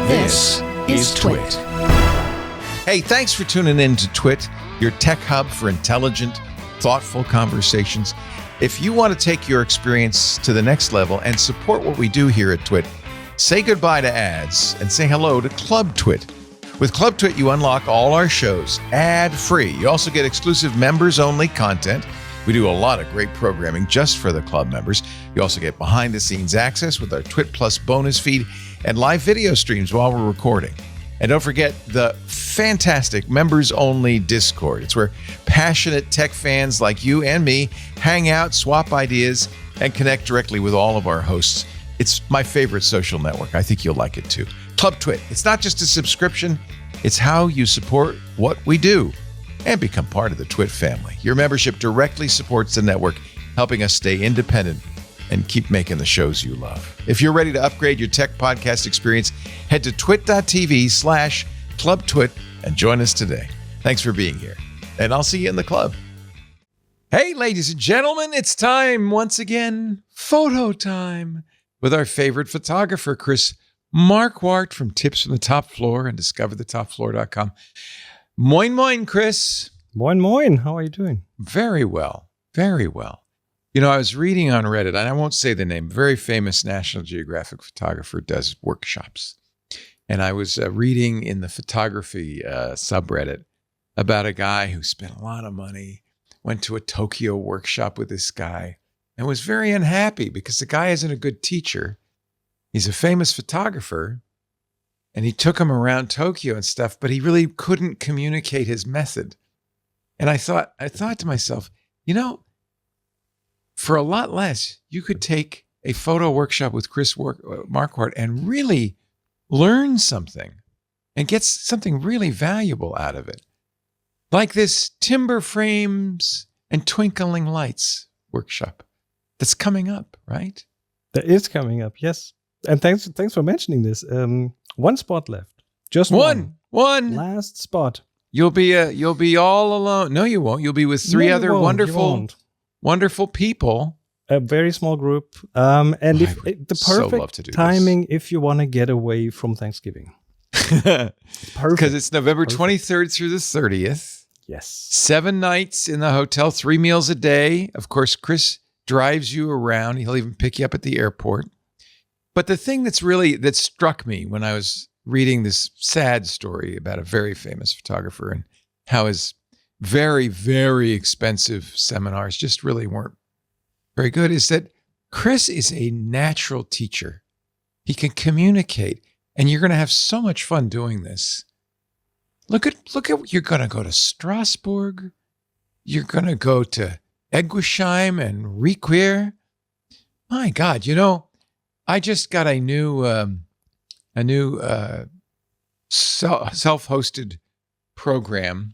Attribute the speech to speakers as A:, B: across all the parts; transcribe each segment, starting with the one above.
A: This is TWiT.
B: Hey, thanks for tuning in to TWiT, your tech hub for intelligent, thoughtful conversations. If you want to take your experience to the next level and support what we do here at TWiT, say goodbye to ads and say hello to Club TWiT. With Club TWiT, you unlock all our shows ad-free. You also get exclusive members-only content. We do a lot of great programming just for the club members. You also get behind-the-scenes access with our TWiT Plus bonus feed and live video streams while we're recording. And don't forget the fantastic members-only Discord. It's where passionate tech fans like you and me hang out, swap ideas, and connect directly with all of our hosts. It's my favorite social network. I think you'll like it too. Club TWiT. It's not just a subscription. It's how you support what we do and become part of the TWiT family. Your membership directly supports the network, helping us stay independent and keep making the shows you love. If you're ready to upgrade your tech podcast experience, head to twit.tv/clubtwit and join us today. Thanks for being here, and I'll see you in the club. Hey, ladies and gentlemen, it's time once again, photo time, with our favorite photographer, Chris Marquardt from Tips from the Top Floor and discoverthetopfloor.com. Moin, moin, Chris.
C: Moin, moin. How are you doing?
B: Very well. Very well. You know, I was reading on Reddit, and I won't say the name, very famous National Geographic photographer does workshops. And I was reading in the photography subreddit about a guy who spent a lot of money, went to a Tokyo workshop with this guy, and was very unhappy because the guy isn't a good teacher. He's a famous photographer, and he took him around Tokyo and stuff, but he really couldn't communicate his method. And I thought to myself, you know, for a lot less, you could take a photo workshop with Chris Marquardt and really learn something and get something really valuable out of it. Like this timber frames and twinkling lights workshop that's coming up, right?
C: That is coming up, yes. And thanks for mentioning this. One spot left. Just one. Last spot.
B: You'll be all alone. No, you won't. You'll be with three other wonderful people.
C: A very small group. And if the perfect timing if you want to get away from Thanksgiving.
B: Perfect. Because it's November 23rd through the 30th.
C: Yes.
B: 7 nights in the hotel, 3 meals a day. Of course, Chris drives you around. He'll even pick you up at the airport. But the thing that struck me when I was reading this sad story about a very famous photographer and how his very, very expensive seminars just really weren't very good is that Chris is a natural teacher. He can communicate, and you're going to have so much fun doing this. Look at you're going to go to Strasbourg. You're going to go to Eguisheim and Requer. My God, you know, I just got a new self-hosted program.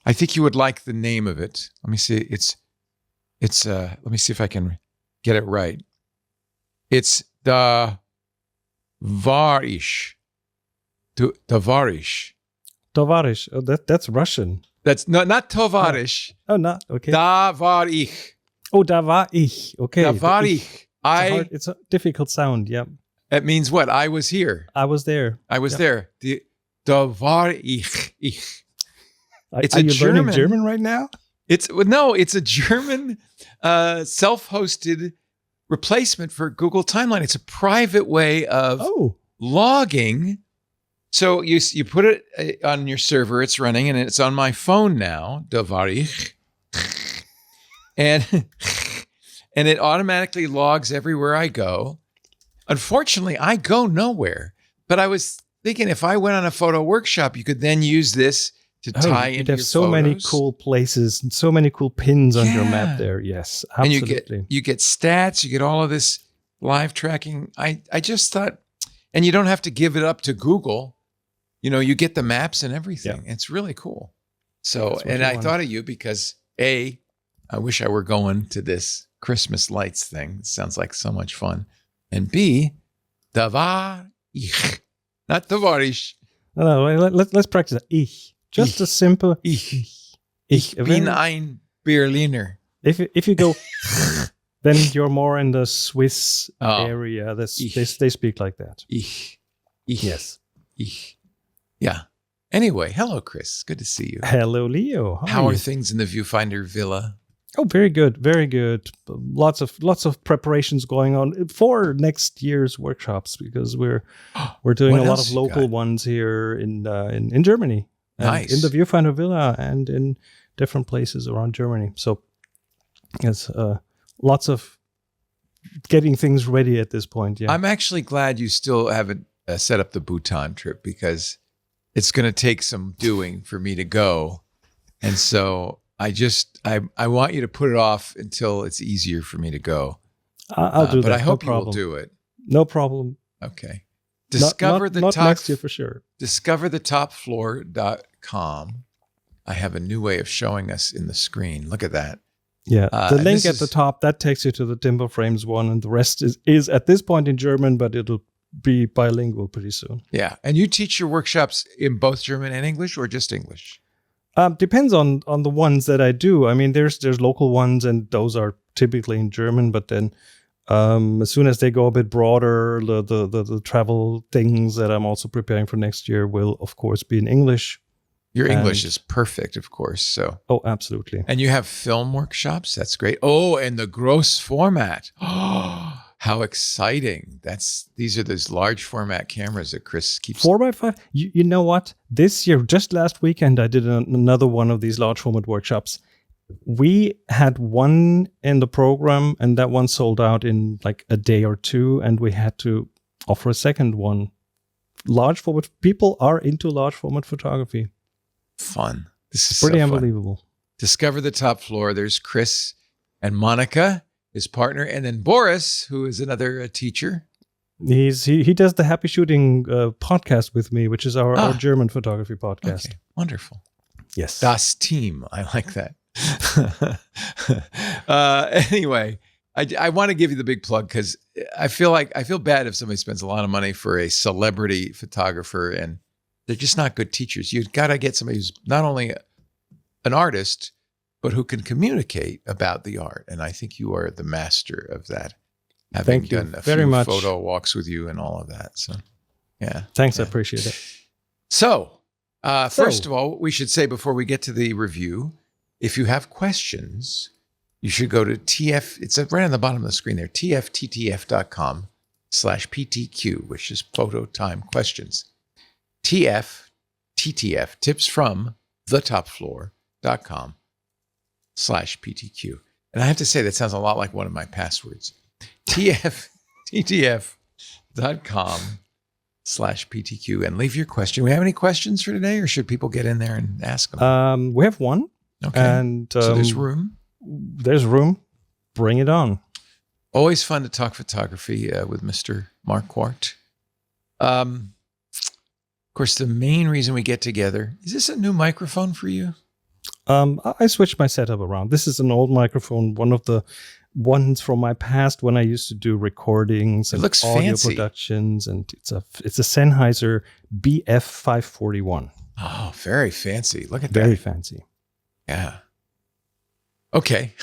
B: I think you would like the name of it. Let me see. Let me see if I can get it right. It's Tawarish.
C: Tawarish. Oh, that's Russian.
B: That's not Tovarish.
C: Oh, not okay.
B: Tavarich.
C: Oh, Tavarich. Okay.
B: Tavarich.
C: It's a difficult sound. Yeah.
B: It means what? I was here.
C: I was there.
B: There. The Tavarich. It's
C: Are you learning German right now?
B: It's a German self-hosted replacement for Google Timeline. It's a private way of logging. So you put it on your server, it's running, and it's on my phone now, Tavarich. And it automatically logs everywhere I go. Unfortunately, I go nowhere. But I was thinking if I went on a photo workshop, you could then use this to tie into your photos.
C: So many cool places and so many cool pins on your map there. Yes, absolutely.
B: And you get stats, you get all of this live tracking. I just thought, and you don't have to give it up to Google. You know, you get the maps and everything. Yeah. It's really cool. So, and I thought of you because I wish I were going to this Christmas lights thing. It sounds like so much fun. And B, Tavarich, not Tavarish.
C: No, let's practice ich. Just a simple
B: ich. Ich bin ein Berliner.
C: If you go, then you're more in the Swiss area. They speak like that.
B: Ich
C: Yes.
B: Yeah. Anyway, hello, Chris. Good to see you.
C: Hello, Leo.
B: How are things in the Viewfinder Villa?
C: Oh, very good. Very good. Lots of preparations going on for next year's workshops because we're doing a lot of local ones here in Germany.
B: Nice.
C: In the Viewfinder Villa and in different places around Germany. So it's lots of getting things ready at this point. Yeah.
B: I'm actually glad you still haven't set up the Bhutan trip because it's going to take some doing for me to go. And so I want you to put it off until it's easier for me to go.
C: I'll do that.
B: But I hope
C: you
B: will do it.
C: No problem.
B: Okay.
C: Not next year for sure.
B: DiscoverTheTopFloor.com. I have a new way of showing us in the screen. Look at that.
C: Yeah, the link at the top, that takes you to the Timber Frames one, and the rest is at this point in German, but it'll be bilingual pretty soon.
B: Yeah, and you teach your workshops in both German and English, or just English?
C: Depends on the ones that I do. I mean, there's local ones, and those are typically in German, but then as soon as they go a bit broader, the travel things that I'm also preparing for next year will, of course, be in English.
B: Your English is perfect, of course. So.
C: Oh, absolutely.
B: And you have film workshops. That's great. Oh, and the gross format. Oh, how exciting! These are those large format cameras that Chris keeps.
C: 4x5. You know what? This year, just last weekend, I did another one of these large format workshops. We had one in the program, and that one sold out in like a day or two, and we had to offer a second one. Large format. People are into large format photography.
B: Fun. This is
C: pretty
B: so
C: unbelievable.
B: Fun. Discover the Top Floor. There's Chris and Monica, his partner, and then Boris, who is another teacher.
C: He does the Happy Shooting podcast with me, which is our German photography podcast.
B: Okay, wonderful.
C: Yes.
B: Das Team. I like that. Anyway, I want to give you the big plug because I feel bad if somebody spends a lot of money for a celebrity photographer and they're just not good teachers. You've got to get somebody who's not only an artist, but who can communicate about the art. And I think you are the master of that. Having
C: Thank you
B: done a
C: very
B: few
C: much.
B: photo walks with you and all of that. So, yeah.
C: Thanks.
B: Yeah.
C: I appreciate it.
B: So, first of all, we should say before we get to the review, if you have questions, you should go to TF. It's right on the bottom of the screen there, tfttf.com/PTQ, which is Photo Time Questions. TTF, tips from thetopfloor.com/PTQ. And I have to say, that sounds a lot like one of my passwords. tftf.com/PTQ, and leave your question. We have any questions for today, or should people get in there and ask them?
C: We have one.
B: Okay.
C: And
B: so there's room.
C: There's room. Bring it on.
B: Always fun to talk photography with Mr. Marquardt. Of course, the main reason we get together, is this a new microphone for you?
C: I switched my setup around. This is an old microphone, one of the ones from my past when I used to do recordings and audio productions, and it's a Sennheiser BF541.
B: Oh, very fancy. Look at that.
C: Very fancy.
B: Yeah. Okay.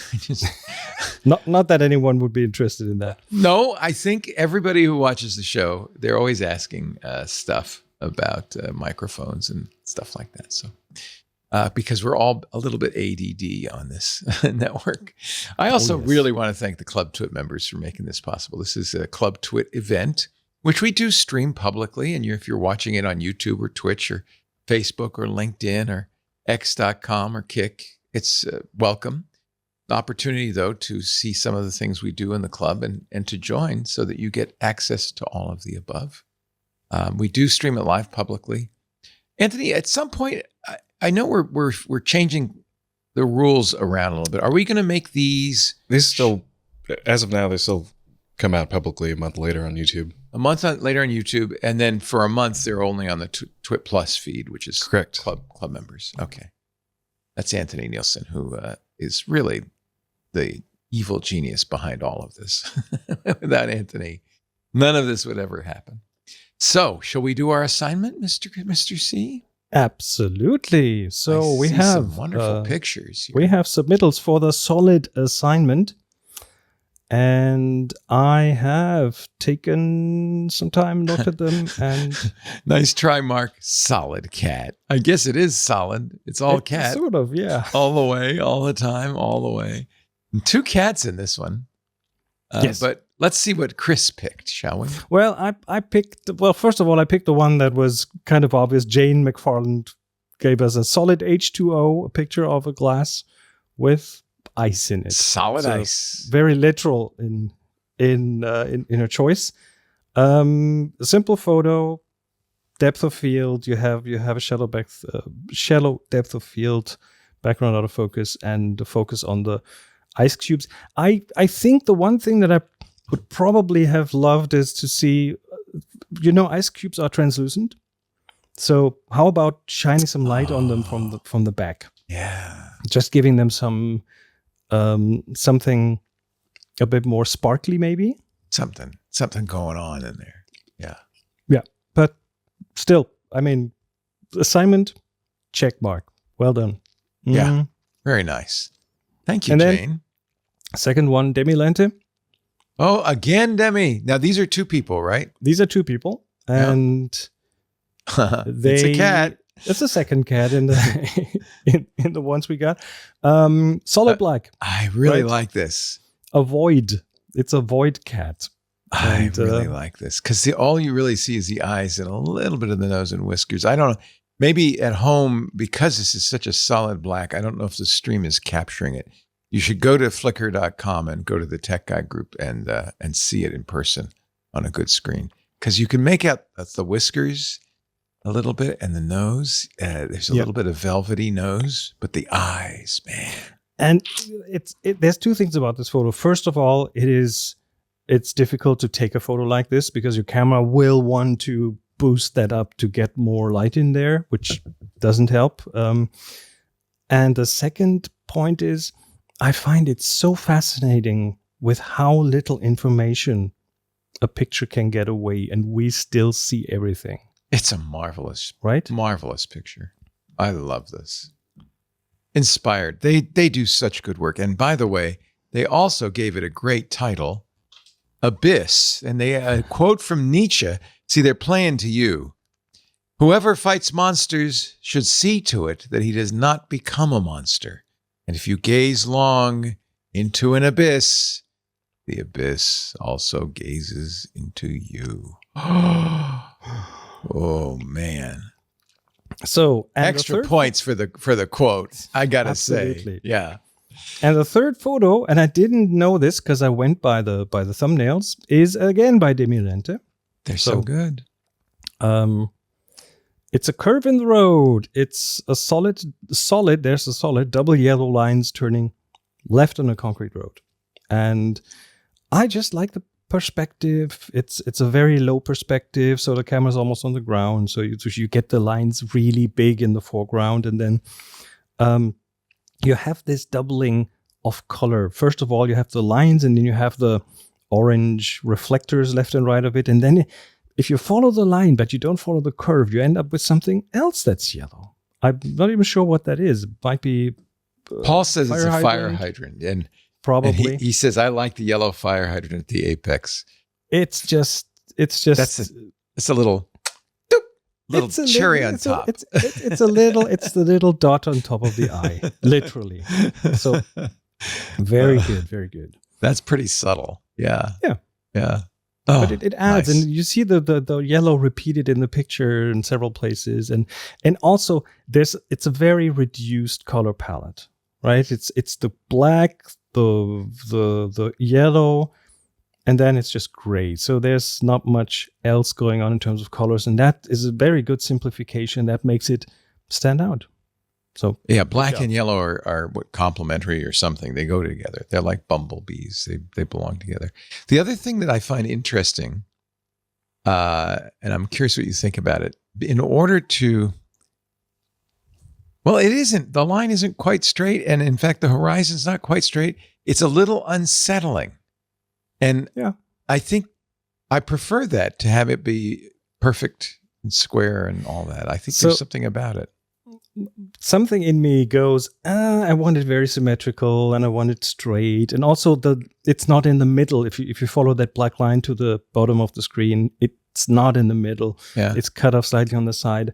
C: Not that anyone would be interested in that.
B: No, I think everybody who watches the show, they're always asking stuff about microphones and stuff like that. So, because we're all a little bit ADD on this network. I also really want to thank the Club TWiT members for making this possible. This is a Club TWiT event, which we do stream publicly. And if you're watching it on YouTube or Twitch or Facebook or LinkedIn or X.com or Kick, it's welcome. The opportunity, though, to see some of the things we do in the club and to join so that you get access to all of the above. We do stream it live publicly. Anthony, at some point, I know we're changing the rules around a little bit. Are we going to make these?
D: These still, as of now, they still come out publicly a month later on YouTube.
B: A month later on YouTube, and then for a month they're only on the TWiT Plus feed, which is
D: correct.
B: Club members. Okay, that's Anthony Nielsen, who is really the evil genius behind all of this. Without Anthony, none of this would ever happen. So, shall we do our assignment, Mr. C?
C: Absolutely. So we have
B: some wonderful pictures here.
C: We have submittals for the solid assignment. And I have taken some time, looked at them, and
B: Nice try, Mark. Solid cat. I guess it is solid. It's all cat.
C: Sort of, yeah.
B: All the way, all the time, all the way. And 2 cats in this one.
C: Yes.
B: But let's see what Chris picked, shall we?
C: Well, I picked, first of all, I picked the one that was kind of obvious. Jane McFarland gave us a solid H2O, a picture of a glass with ice in it.
B: Solid
C: So
B: ice.
C: Very literal in her choice. Simple photo, depth of field. You have a shallow depth of field, background out of focus, and the focus on the ice cubes. I think the one thing that I would probably have loved is to see, ice cubes are translucent. So how about shining some light on them from the back?
B: Yeah.
C: Just giving them some something a bit more sparkly, maybe.
B: Something going on in there. Yeah.
C: Yeah, but still, I mean, assignment check mark. Well done.
B: Yeah. Very nice. Thank you,
C: And then-
B: Jane.
C: Second one, Demi Lente.
B: Oh, again, Demi. Now these are 2 people, right?
C: These are 2 people, and
B: It's a cat.
C: It's the second cat in the in the ones we got. Solid black.
B: I really
C: Right.
B: like this.
C: A void. It's a void cat.
B: I
C: And,
B: really like this because all you really see is the eyes and a little bit of the nose and whiskers. I don't know. Maybe at home, because this is such a solid black, I don't know if the stream is capturing it. You should go to flickr.com and go to the Tech Guy group and see it in person on a good screen, because you can make out the whiskers a little bit and the nose. There's a little bit of velvety nose, but the eyes, man.
C: And there's 2 things about this photo. First of all, it's difficult to take a photo like this because your camera will want to boost that up to get more light in there, which doesn't help. And the second point is, I find it so fascinating with how little information a picture can get away, and we still see everything.
B: It's a marvelous picture. I love this. Inspired. They do such good work. And by the way, they also gave it a great title, Abyss. And they quote from Nietzsche. See, they're playing to you. Whoever fights monsters should see to it that he does not become a monster. And if you gaze long into an abyss, the abyss also gazes into you. Oh, man.
C: So and
B: Extra points for the quote, I gotta
C: Absolutely.
B: say. Yeah.
C: And the third photo, and I didn't know this because I went by the thumbnails, is again by Demi Lente.
B: They're so good.
C: It's a curve in the road. It's a solid. There's a solid double yellow lines turning left on a concrete road, and I just like the perspective. It's a very low perspective, so the camera's almost on the ground. So you get the lines really big in the foreground, and then you have this doubling of color. First of all, you have the lines, and then you have the orange reflectors left and right of it, and then if you follow the line, but you don't follow the curve, you end up with something else that's yellow. I'm not even sure what that is. It might be.
B: Paul says it's a fire hydrant. And
C: probably.
B: And he says, I like the yellow fire hydrant at the apex.
C: It's just.
B: It's a little cherry on top.
C: It's the little dot on top of the eye, literally. So very good, very good.
B: That's pretty subtle. Yeah.
C: Yeah.
B: Yeah.
C: Oh, but it adds,
B: nice.
C: and you see the yellow repeated in the picture in several places, and also it's a very reduced color palette, right? It's the black, the yellow, and then it's just gray. So there's not much else going on in terms of colors, and that is a very good simplification that makes it stand out. So
B: yeah, black and yellow are what, complementary or something. They go together. They're like bumblebees. They belong together. The other thing that I find interesting, and I'm curious what you think about it, in order to, well, the line isn't quite straight. And in fact, the horizon's not quite straight. It's a little unsettling. And
C: yeah,
B: I think I prefer that to have it be perfect and square and all that. I think there's something about it.
C: something in me goes, I want it very symmetrical and I want it straight. And also it's not in the middle. If you follow that black line to the bottom of the screen, it's not in the middle.
B: Yeah.
C: It's cut off slightly on the side.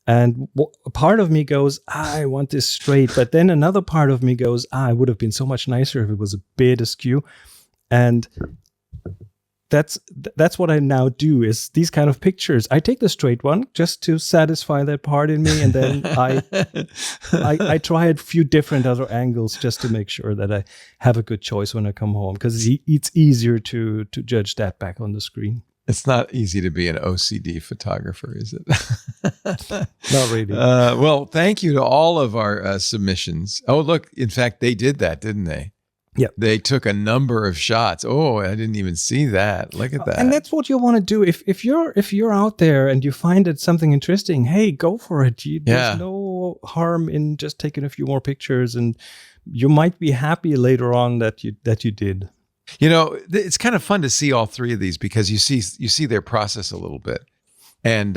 C: And a part of me goes, I want this straight. But then another part of me goes, it would have been so much nicer if it was a bit askew. And that's what I now do is these kind of pictures. I take the straight one just to satisfy that part in me. And then I try a few different other angles just to make sure that I have a good choice when I come home, because it's easier to judge that back on the screen.
B: It's not easy to be an OCD photographer, is it?
C: Not really.
B: Well, thank you to all of our submissions. Oh, look, in fact, they did that, didn't they?
C: Yeah.
B: They took a number of shots. Oh, I didn't even see that. Look at that.
C: And that's what you want to do. If you're out there and you find it something interesting, hey, go for it. There's no harm in just taking a few more pictures, and you might be happy later on that you did.
B: You know, it's kind of fun to see all three of these because you see their process a little bit, and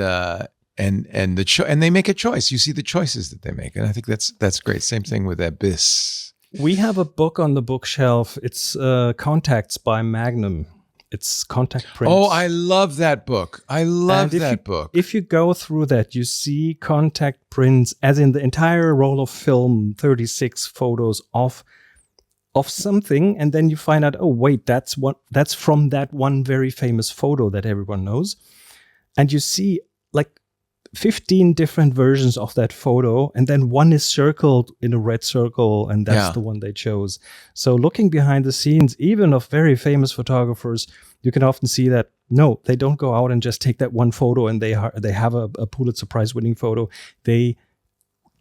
B: they make a choice. You see the choices that they make, and I think that's great. Same thing with Abyss.
C: We have a book on the bookshelf. It's Contacts by Magnum. It's contact prints.
B: Oh, I love that book. I love that book.
C: If you go through that, you see contact prints, as in the entire roll of film, 36 photos of something, and then you find out, oh wait, that's from that one very famous photo that everyone knows, and you see like 15 different versions of that photo, and then one is circled in a red circle, and that's the one they chose. So looking behind the scenes, even of very famous photographers, you can often see that no, they don't go out and just take that one photo and they have a Pulitzer Prize winning photo. They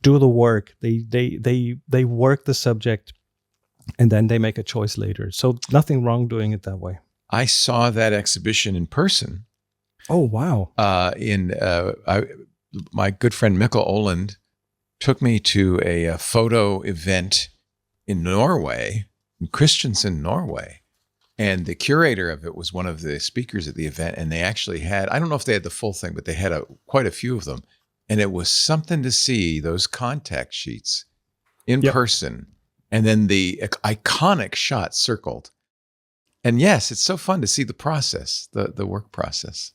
C: do the work. They work the subject, and then they make a choice later. So nothing wrong doing it that way.
B: I saw that exhibition in person.
C: Oh, wow.
B: My good friend Mikkel Oland took me to a photo event in Norway, in Kristiansand, Norway. And the curator of it was one of the speakers at the event. And they actually had, I don't know if they had the full thing, but they had quite a few of them. And it was something to see those contact sheets in person. And then the iconic shot circled. And yes, it's so fun to see the process, the work process.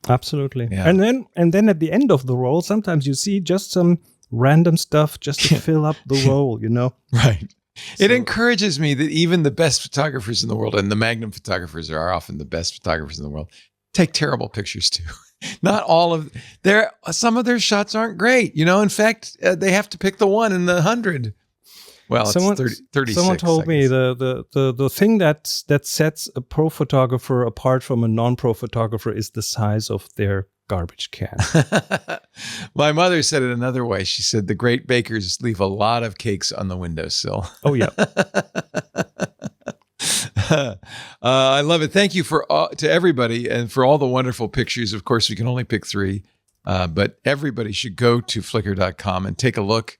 C: Absolutely.
B: Yeah.
C: And then at the end of the roll, sometimes you see just some random stuff just to fill up the roll, you know?
B: Right. So, it encourages me that even the best photographers in the world, and the Magnum photographers are often the best photographers in the world, take terrible pictures too. Not all of some of their shots aren't great. You know, in fact, they have to pick the one in the 100. Well, it's 36.
C: Someone told me the thing that sets a pro photographer apart from a non-pro photographer is the size of their garbage can.
B: My mother said it another way. She said the great bakers leave a lot of cakes on the windowsill.
C: Oh, yeah.
B: I love it. Thank you to everybody and for all the wonderful pictures. Of course, we can only pick 3, but everybody should go to Flickr.com and take a look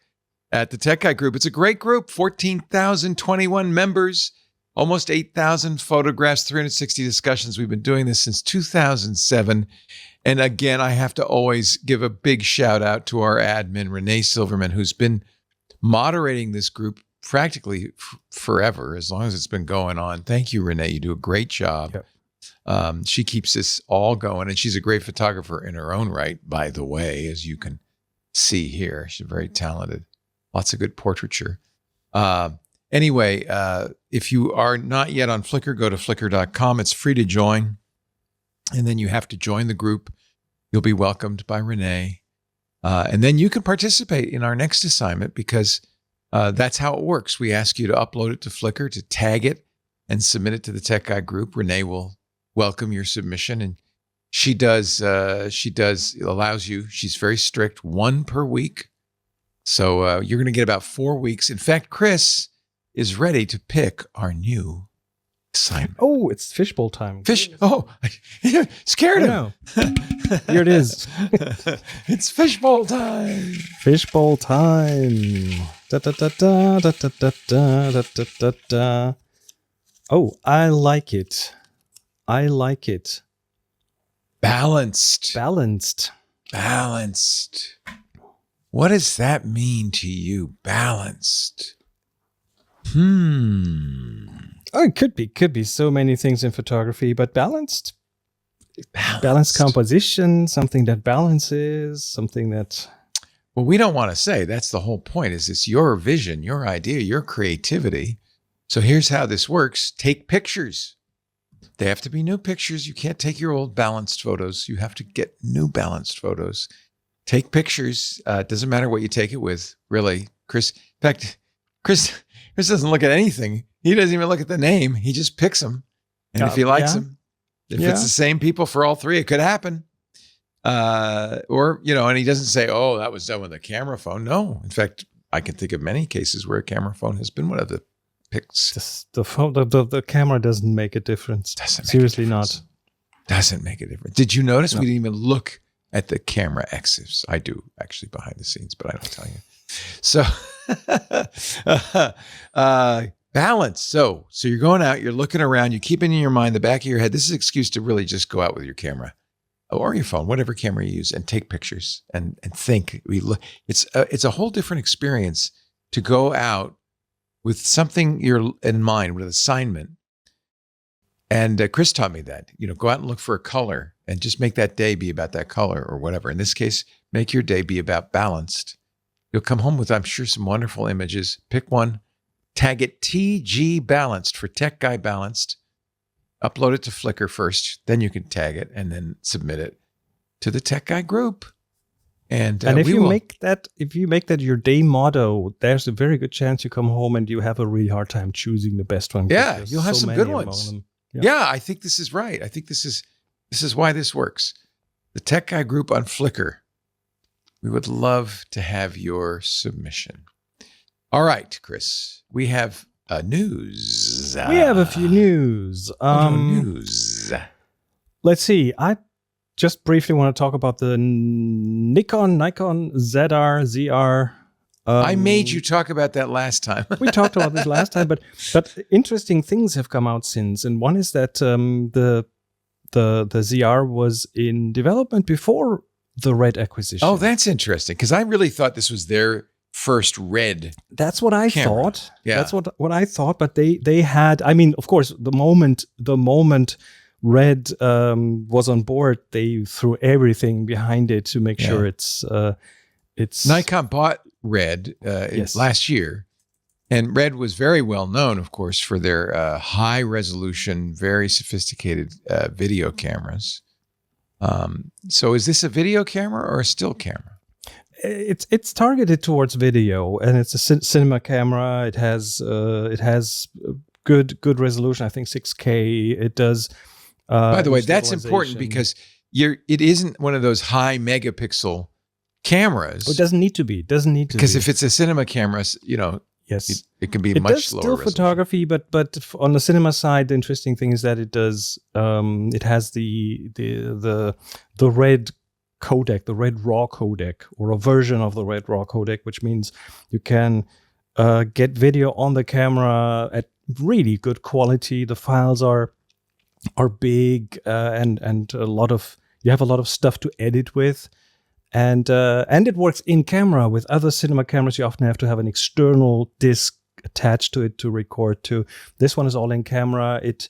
B: at the Tech Guy group. It's a great group, 14,021 members, almost 8,000 photographs, 360 discussions. We've been doing this since 2007. And again, I have to always give a big shout out to our admin, Renee Silverman, who's been moderating this group practically forever, as long as it's been going on. Thank you, Renee. You do a great job. Yep. She keeps this all going, and she's a great photographer in her own right, by the way, as you can see here. She's very talented. Lots of good portraiture. Anyway, if you are not yet on Flickr, go to flickr.com. It's free to join. And then you have to join the group. You'll be welcomed by Renee. And then you can participate in our next assignment because that's how it works. We ask you to upload it to Flickr, to tag it, and submit it to the Tech Guy group. Renee will welcome your submission. And she allows you, she's very strict, 1 per week. So you're going to get about 4 weeks. In fact, Chris is ready to pick our new assignment.
C: Oh, it's fishbowl time.
B: Oh, scared him.
C: Here it is.
B: It's fishbowl time.
C: Fishbowl time. Da, da, da, da, da, da, da, da, da, da, da. Oh, I like it. I like it.
B: Balanced.
C: Balanced.
B: Balanced. What does that mean to you? Balanced.
C: Oh, it could be so many things in photography, but balanced composition, something that balances, something that.
B: Well, we don't want to say. That's the whole point. Is it's your vision, your idea, your creativity. So here's how this works. Take pictures. They have to be new pictures. You can't take your old balanced photos. You have to get new balanced photos. Take pictures. It doesn't matter what you take it with, really. Chris, in fact, Chris doesn't look at anything. He doesn't even look at the name. He just picks them. And if he likes them, if it's the same people for all three, it could happen. Or, and he doesn't say, oh, that was done with a camera phone. No. In fact, I can think of many cases where a camera phone has been one of the picks.
C: The camera doesn't make a difference. Seriously not.
B: Doesn't make a difference. Did you notice we didn't even look at the camera exifs? I do actually behind the scenes, but I don't tell you. So balance. So you're going out, you're looking around, you're keeping in your mind, the back of your head. This is an excuse to really just go out with your camera or your phone, whatever camera you use, and take pictures and think. It's a whole different experience to go out with something you're in mind, with an assignment. And Chris taught me that, go out and look for a color and just make that day be about that color or whatever. In this case, make your day be about balanced. You'll come home with, I'm sure, some wonderful images. Pick one, tag it TG Balanced for Tech Guy Balanced. Upload it to Flickr first, then you can tag it and then submit it to the Tech Guy group. And if you make that your day motto, there's a very good chance you come home and you have a really hard time choosing the best one. Yeah, you'll have some good ones. Yeah, I think this is right. I think this is why this works. The Tech Guy group on Flickr. We would love to have your submission. All right, Chris, we have news.
C: We have a few news.
B: News.
C: Let's see. I just briefly want to talk about the Nikon ZR.
B: I made you talk about that last time.
C: We talked about this last time, but interesting things have come out since, and one is that the ZR was in development before the Red acquisition.
B: Oh, that's interesting, because I really thought this was their first Red.
C: That's what I thought.
B: Yeah.
C: That's what I thought. But they had. I mean, of course, the moment Red was on board, they threw everything behind it to make sure it's.
B: Nikon bought Red last year, and Red was very well known, of course, for their high resolution, very sophisticated video cameras. So is this a video camera or a still camera?
C: It's targeted towards video, and it's a cinema camera. It has good resolution. I think 6K. It does.
B: By the way, that's important because it isn't one of those high megapixel cameras.
C: It doesn't need to be.
B: Because if it's a cinema camera, yes, it can be much
C: does
B: lower
C: still
B: resolution.
C: Photography, but on the cinema side, the interesting thing is that it does. It has the Red codec, the Red RAW codec, or a version of the Red RAW codec, which means you can get video on the camera at really good quality. The files are big and you have a lot of stuff to edit with. And it works in camera. With other cinema cameras, you often have to have an external disc attached to it to record to. This one is all in camera. It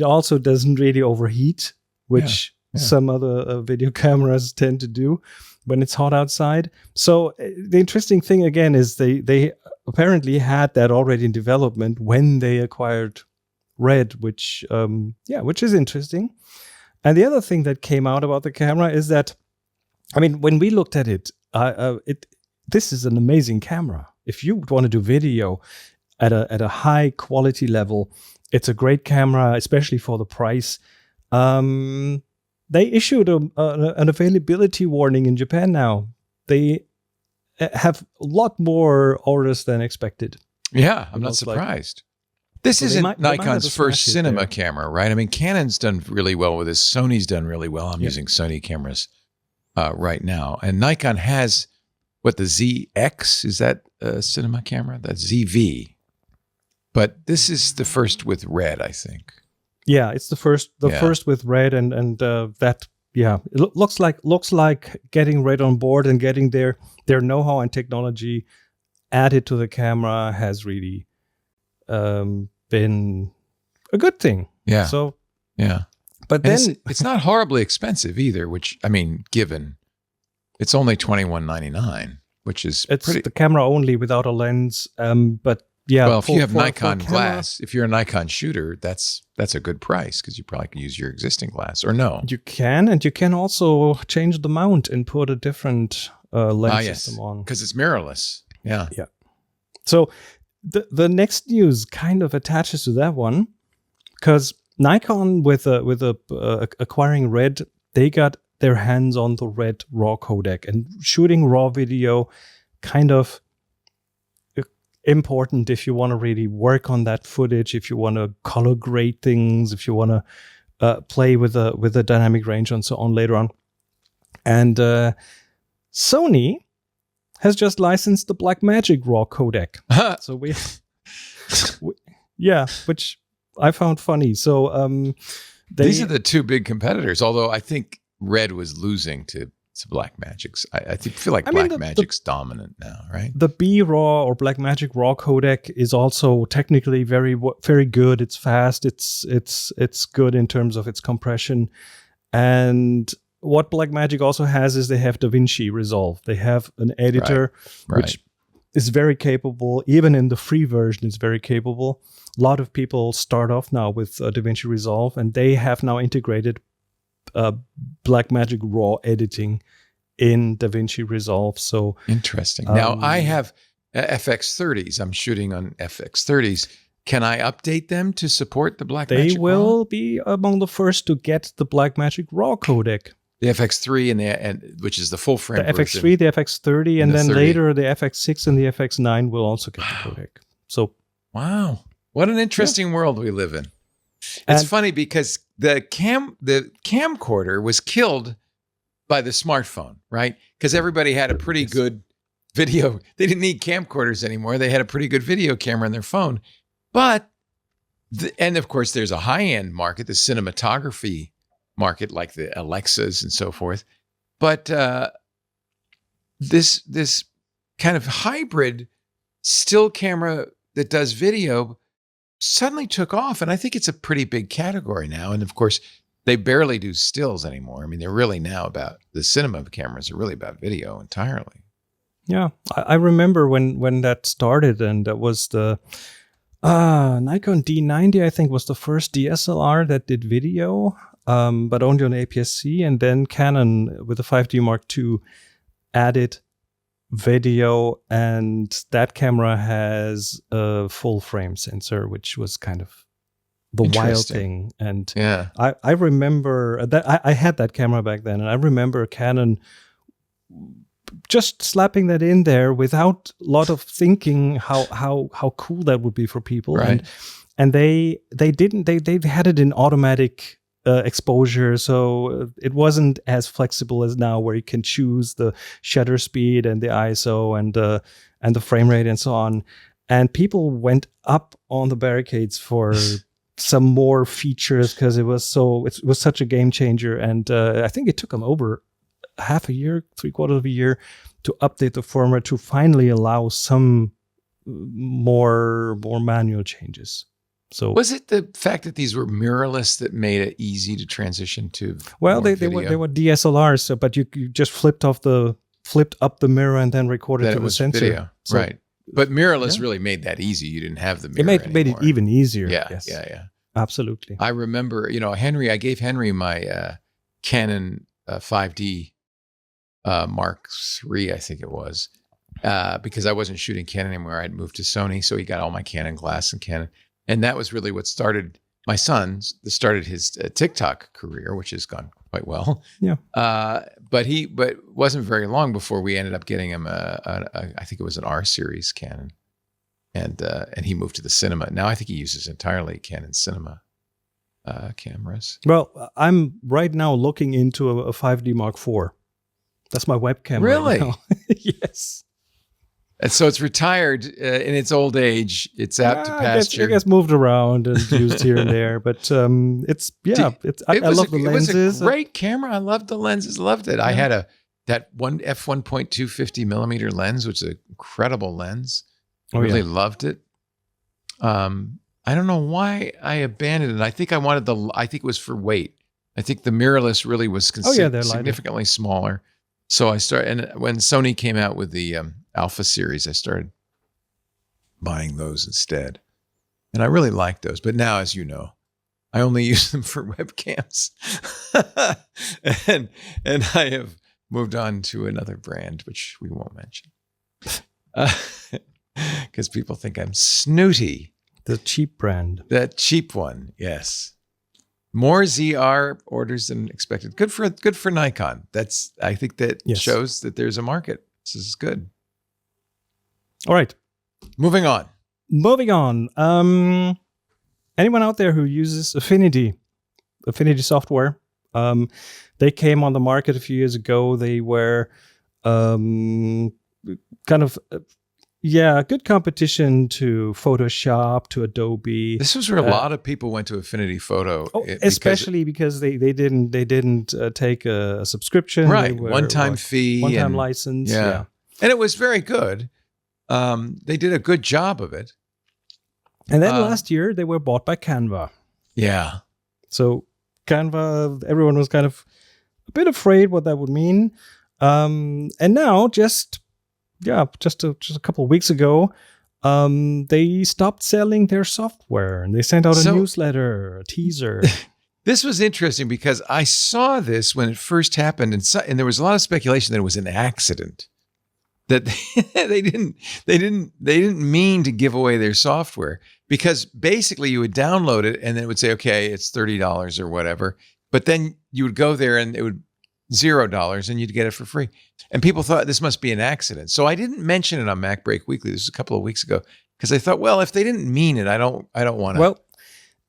C: also doesn't really overheat, which some other video cameras tend to do when it's hot outside. So the interesting thing again is they apparently had that already in development when they acquired Red, which is interesting. And the other thing that came out about the camera is that, I mean, when we looked at it, this is an amazing camera. If you want to do video at a high quality level, it's a great camera, especially for the price. They issued an availability warning in Japan now. They have a lot more orders than expected.
B: Yeah, I'm not surprised. This isn't Nikon's first cinema camera, right? I mean, Canon's done really well with this. Sony's done really well. I'm using Sony cameras right now. And Nikon has, the ZX? Is that a cinema camera? That's ZV. But this is the first with Red, I think.
C: Yeah, it's the first with Red, and that yeah, it looks like getting right on board and getting their know-how and technology added to the camera has really been a good thing.
B: Yeah.
C: So
B: yeah.
C: but
B: And
C: then
B: it's not horribly expensive either, which, I mean, given it's only $21.99, which is
C: it's
B: pretty.
C: the camera only without a lens. But yeah,
B: Well, if you have Nikon
C: camera,
B: glass, if you're a Nikon shooter, that's a good price because you probably can use your existing glass, or no?
C: you can, and you can also change the mount and put a different lens
B: Yes,
C: system on.
B: because it's mirrorless. Yeah.
C: Yeah. So the next news kind of attaches to that one, because Nikon with acquiring Red, they got their hands on the Red RAW codec, and shooting RAW video kind of important if you want to really work on that footage, if you want to color grade things, if you want to play with the dynamic range and so on later on. And Sony has just licensed the Blackmagic RAW codec. So we yeah, which I found funny. So
B: these are the two big competitors, although I think Red was losing to Blackmagic's. I feel like Blackmagic's dominant now, right?
C: The B RAW or Blackmagic RAW codec is also technically very good. It's fast. It's good in terms of its compression. And what Blackmagic also has is they have DaVinci Resolve. They have an editor which is very capable. Even in the free version, it's very capable. A lot of people start off now with DaVinci Resolve, and they have now integrated Blackmagic RAW editing in DaVinci Resolve. So
B: interesting. Now I have FX30s. I'm shooting on FX30s. Can I update them to support the Blackmagic RAW?
C: They will be among the first to get the Blackmagic RAW codec.
B: The FX3 and which is the full frame
C: the
B: version.
C: FX3, the FX30, and then
B: 30.
C: later the FX6 and the FX9 will also get the codec. So
B: wow, what an interesting world we live in. It's funny because the camcorder was killed by the smartphone, right? Because everybody had a pretty good video. They didn't need camcorders anymore. They had a pretty good video camera in their phone. But and of course, there's a high-end market, the cinematography market, like the Alexas and so forth. But this kind of hybrid still camera that does video suddenly took off, and I think it's a pretty big category now. And of course, they barely do stills anymore. I mean, they're really now about the cinema cameras are really about video entirely.
C: Yeah, I remember when that started, and that was the Nikon D90. I think was the first DSLR that did video, but only on APS-C, and then Canon with the 5D Mark II added video, and that camera has a full frame sensor, which was kind of the wild thing. And
B: yeah,
C: I remember that I had that camera back then, and I remember Canon just slapping that in there without a lot of thinking how cool that would be for people.
B: Right.
C: And they had it in automatic exposure, so it wasn't as flexible as now, where you can choose the shutter speed and the ISO and the frame rate and so on. And people went up on the barricades for some more features because it was such a game changer. And I think it took them over half a year, 3/4 of a year, to update the firmware to finally allow some more manual changes. So
B: was it the fact that these were mirrorless that made it easy to transition to?
C: Well, they were DSLRs, so, but you just flipped up the mirror and then recorded to the sensor. Video.
B: So, right. But mirrorless really made that easy. You didn't have the mirror.
C: It made it even easier.
B: Yeah,
C: yes.
B: yeah.
C: Absolutely.
B: I remember, I gave Henry my Canon 5D Mark III, I think it was, because I wasn't shooting Canon anymore. I'd moved to Sony, so he got all my Canon glass and Canon. And that was really what started his TikTok career, which has gone quite well.
C: Yeah.
B: But it wasn't very long before we ended up getting him I think it was an R series Canon, and he moved to the cinema. Now I think he uses entirely Canon cinema cameras.
C: Well, I'm right now looking into a 5D Mark IV. That's my webcam.
B: Really?
C: Right now. Yes.
B: And so it's retired in its old age. It's out to pasture.
C: It gets moved around and used here and there, but it's I love the lenses.
B: It was a great camera. I loved the lenses. Loved it. Yeah. I had that one f1.2 50mm lens, which is an incredible lens. I really loved it. I don't know why I abandoned it. I think I think it was for weight. I think the mirrorless really was significantly smaller. So I started, and when Sony came out with the Alpha series, I started buying those instead. And I really like those. But now, as you know, I only use them for webcams. and I have moved on to another brand, which we won't mention. Because people think I'm snooty.
C: The cheap brand.
B: That cheap one, yes. More ZR orders than expected. Good for Nikon. I think that shows that there's a market. This is good.
C: All right.
B: Moving on.
C: Anyone out there who uses Affinity software? They came on the market a few years ago. They were kind of good competition to Photoshop, to Adobe.
B: This was where a lot of people went to Affinity Photo,
C: especially because they didn't take a subscription,
B: right? One-time fee,
C: one-time license,
B: and it was very good. They did a good job of it.
C: And then last year they were bought by Canva.
B: Yeah.
C: So Canva, everyone was kind of a bit afraid what that would mean. And now just a couple of weeks ago, they stopped selling their software and they sent out a newsletter, a teaser.
B: This was interesting because I saw this when it first happened, and there was a lot of speculation that it was an accident, that they didn't mean to give away their software, because basically you would download it and then it would say, okay, it's $30 or whatever, but then you would go there and it would $0 and you'd get it for free. And people thought this must be an accident. So I didn't mention it on Mac Break Weekly. This was a couple of weeks ago because I thought, well, if they didn't mean it, I don't want to.
C: Well,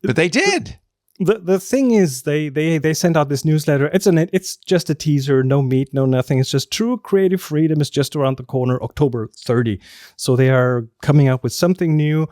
B: but they did.
C: The thing is, they sent out this newsletter. It's just a teaser, no meat, no nothing. It's just true creative freedom is just around the corner, October 30. So they are coming up with something new.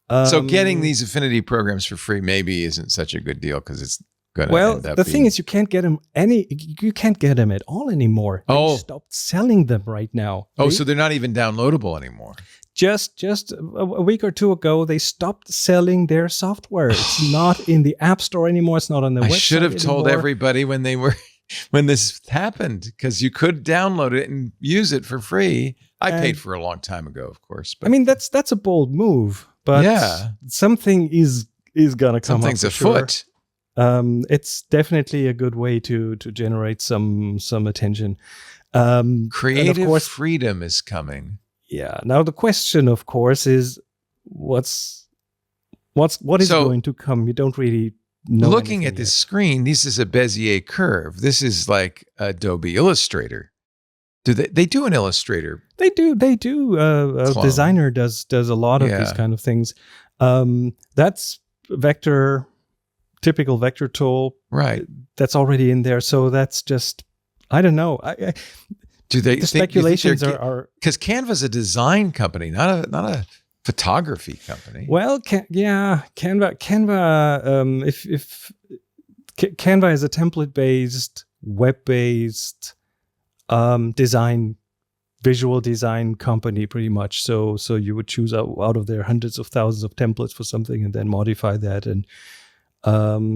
B: So getting these Affinity programs for free maybe isn't such a good deal because it's going to end up
C: the thing is, you can't get them at all anymore. They stopped selling them right now.
B: So they're not even downloadable anymore.
C: Just a week or two ago, they stopped selling their software. It's not in the App Store anymore. It's not on the website. I
B: should have told everybody when this happened, because you could download it and use it for free. I paid for it a long time ago, of course. But,
C: I mean, that's a bold move, but something is gonna come.
B: Something's afoot.
C: Sure. It's definitely a good way to generate some attention.
B: Creative freedom is coming.
C: Yeah. Now the question, of course, is what is going to come? You don't really know.
B: Looking at this screen, this is a Bezier curve. This is like Adobe Illustrator. Do they do an Illustrator?
C: They do. A designer does a lot of these kind of things. That's typical vector tool.
B: Right.
C: That's already in there. So that's just, I don't know.
B: Do they?
C: The speculations are
B: because Canva's a design company, not a photography company.
C: Well, Canva. If Canva is a template-based, web-based visual design company, pretty much. So you would choose out of their hundreds of thousands of templates for something, and then modify that. And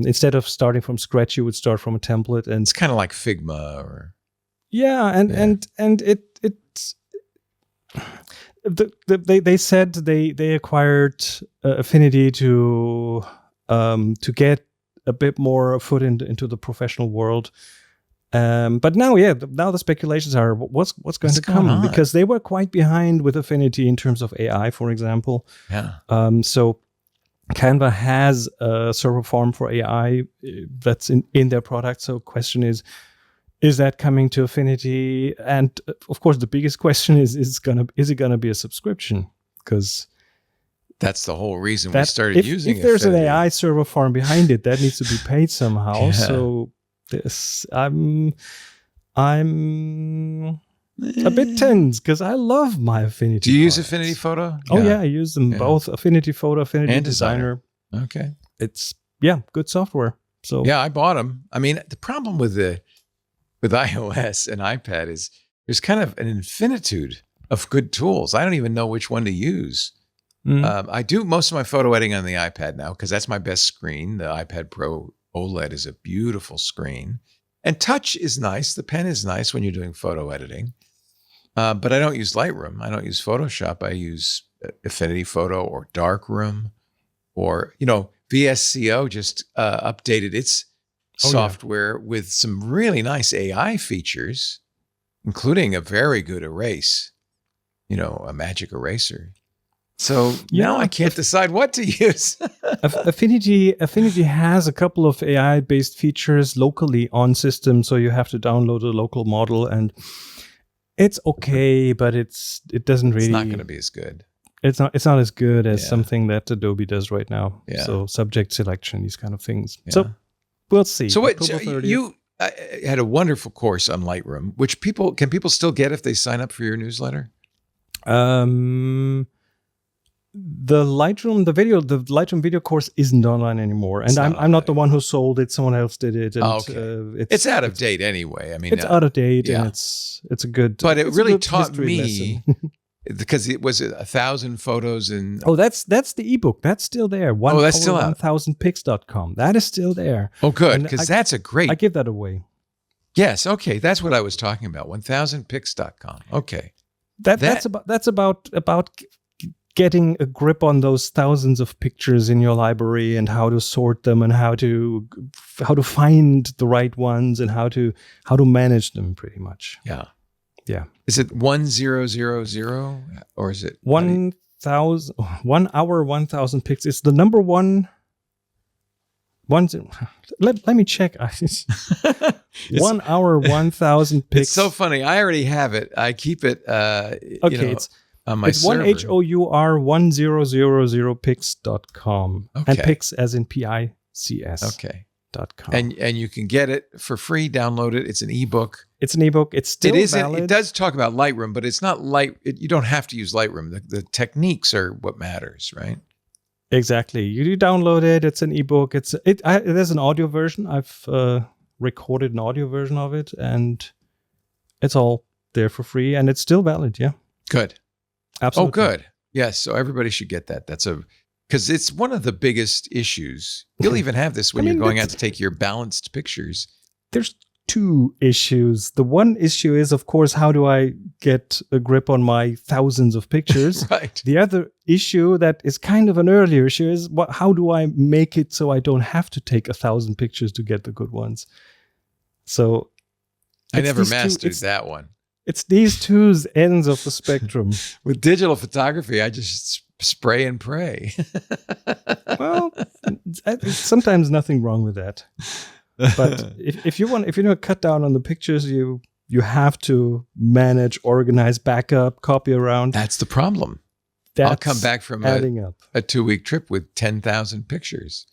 C: instead of starting from scratch, you would start from a template. And
B: it's kind of like Figma or.
C: And it's they said they acquired Affinity to get a bit more foot into the professional world. But now the speculations are what's going to come on? Because they were quite behind with Affinity in terms of AI, for example.
B: Yeah.
C: So Canva has a server farm for AI that's in their product. So question is that coming to Affinity? And of course, the biggest question is it gonna be a subscription? Because
B: that's the whole reason we started using it.
C: If there's an AI server farm behind it, that needs to be paid somehow.
B: Yeah.
C: So this, I'm a bit tense because I love my Affinity.
B: Do you use
C: products.
B: Affinity Photo?
C: Oh yeah, I use them both. Affinity Photo, Affinity
B: And
C: Designer.
B: Okay.
C: It's good software. So
B: yeah, I bought them. I mean, the problem with iOS and iPad is there's kind of an infinitude of good tools. I don't even know which one to use. I do most of my photo editing on the iPad now because that's my best screen. The iPad Pro OLED is a beautiful screen. And touch is nice. The pen is nice when you're doing photo editing. But I don't use Lightroom. I don't use Photoshop. I use Affinity Photo or Darkroom. Or, VSCO just updated its software with some really nice AI features, including a very good erase, a magic eraser. So now I can't decide what to use.
C: Affinity has a couple of AI-based features locally on system, so you have to download a local model, and it's okay, but it doesn't really.
B: It's not going to be as good.
C: It's not as good as something that Adobe does right now.
B: Yeah.
C: So subject selection, these kind of things. Yeah. So we'll see.
B: So you had a wonderful course on Lightroom, which can people still get if they sign up for your newsletter?
C: The Lightroom video course isn't online anymore, and I'm not the one who sold it. Someone else did it. And,
B: it's out of date anyway. I mean,
C: it's out of date, and it's a good.
B: But it really taught
C: me
B: because it was 1,000 photos and.
C: Oh, that's the ebook. That's still there.
B: That's still out.
C: 1000pics.com. That is still there.
B: Oh, good, because that's a great.
C: I give that away.
B: Yes. Okay, that's what I was talking about. 1000pics.com. Okay.
C: That's about getting a grip on those thousands of pictures in your library and how to sort them and how to find the right ones and how to manage them pretty much.
B: Yeah.
C: Yeah.
B: Is it 1000 or is it
C: 1,000 1 hour 1,000 pics? It's the number one. Let me check. 1 hour 1,000 pics.
B: It's so funny. I already have it. I keep it. It's on my server.
C: It's HOUR1000pics.com.
B: Okay.
C: And pics as in PICS.
B: Okay.
C: .com.
B: And you can get it for free. Download it. It's an ebook.
C: It's an ebook. It's still valid.
B: It does talk about Lightroom, but it's not you don't have to use Lightroom. The techniques are what matters, right?
C: Exactly. You download it. It's an ebook. There's an audio version. I've recorded an audio version of it, and it's all there for free, and it's still valid. Yeah.
B: Good.
C: Absolutely.
B: Oh, good. Yes. So everybody should get that. Because it's one of the biggest issues. You'll even have this when you're going out to take your balanced pictures.
C: There's two issues. The one issue is, of course, how do I get a grip on my thousands of pictures?
B: Right.
C: The other issue that is kind of an earlier issue is how do I make it so I don't have to take 1,000 pictures to get the good ones? So
B: I never mastered that one.
C: It's these two ends of the spectrum.
B: With digital photography, I just spray and pray.
C: Well, sometimes nothing wrong with that. But if you want to cut down on the pictures, you have to manage, organize, backup, copy around.
B: That's the problem. I'll come back from a 2-week trip with 10,000 pictures,